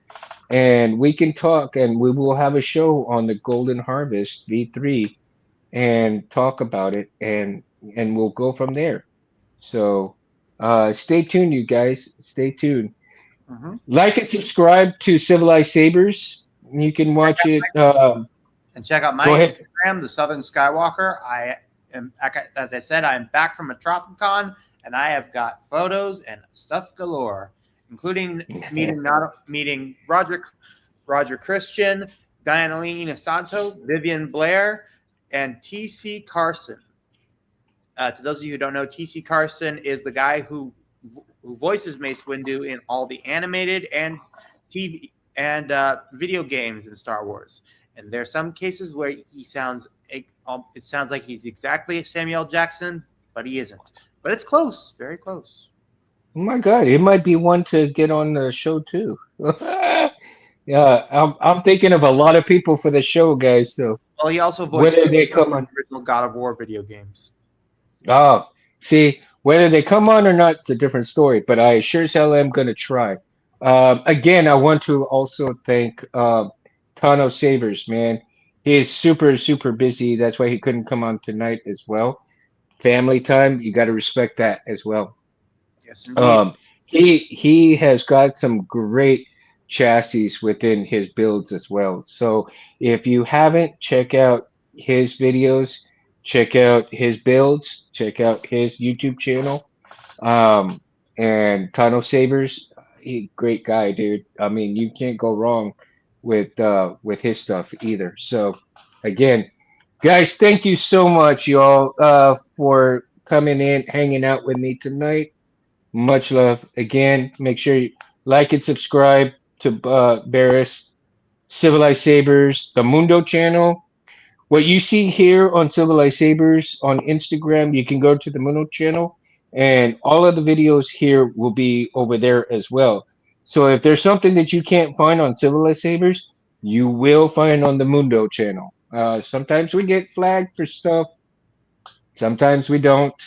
and we can talk and we will have a show on the Golden Harvest V3 and talk about it and we'll go from there. So stay tuned, you guys. Stay tuned. Hmm. Like and subscribe to Civilized Sabers. You can watch it. And check out my Go ahead. Instagram, the Southern Skywalker. I am, as I said, I'm back from a Tropicon, and I have got photos and stuff galore, including meeting Roger Christian, Diana Lena Santo, Vivian Blair, and T.C. Carson. To those of you who don't know, T.C. Carson is the guy who voices Mace Windu in all the animated and TV and video games in Star Wars. And there are some cases where it sounds like he's exactly Samuel Jackson, but he isn't. But it's close, very close. Oh my God, it might be one to get on the show too. Yeah, I'm thinking of a lot of people for the show, guys. So Well, he also voiced whether they Yoda come in on, the original God of War video games. oh, see, whether they come on or not, it's a different story. But I sure as hell am gonna try. Again, I want to also thank Tano Sabers, man. He is super busy. That's why he couldn't come on tonight as well. Family time, you got to respect that as well. Yes, indeed. Um, he has got some great chassis within his builds as well. So if you haven't, check out his videos, check out his builds, check out his YouTube channel. Um, and Tano Sabers, he great guy, dude. I mean, you can't go wrong with his stuff either. So again, guys, thank you so much, y'all, for coming in, hanging out with me tonight. Much love. Again, make sure you like and subscribe to Barris, Civilized Sabers, the Mundo channel. What you see here on Civilized Sabers on Instagram, you can go to the Mundo channel, and all of the videos here will be over there as well. So if there's something that you can't find on Civilized Sabers, you will find on the Mundo channel. Sometimes we get flagged for stuff, sometimes we don't.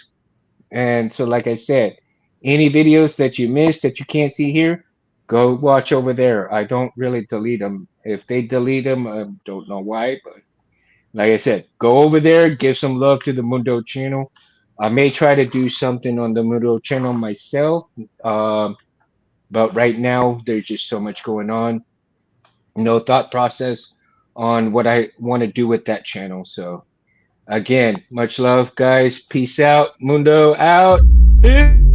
And so, like I said, any videos that you missed that you can't see here, go watch over there. I don't really delete them. If they delete them, I don't know why, but like I said, go over there, give some love to the Mundo channel. I may try to do something on the Mundo channel myself, um, but right now there's just so much going on. No thought process on what I want to do with that channel. So, again, much love, guys. Peace out. Mundo out. Peace.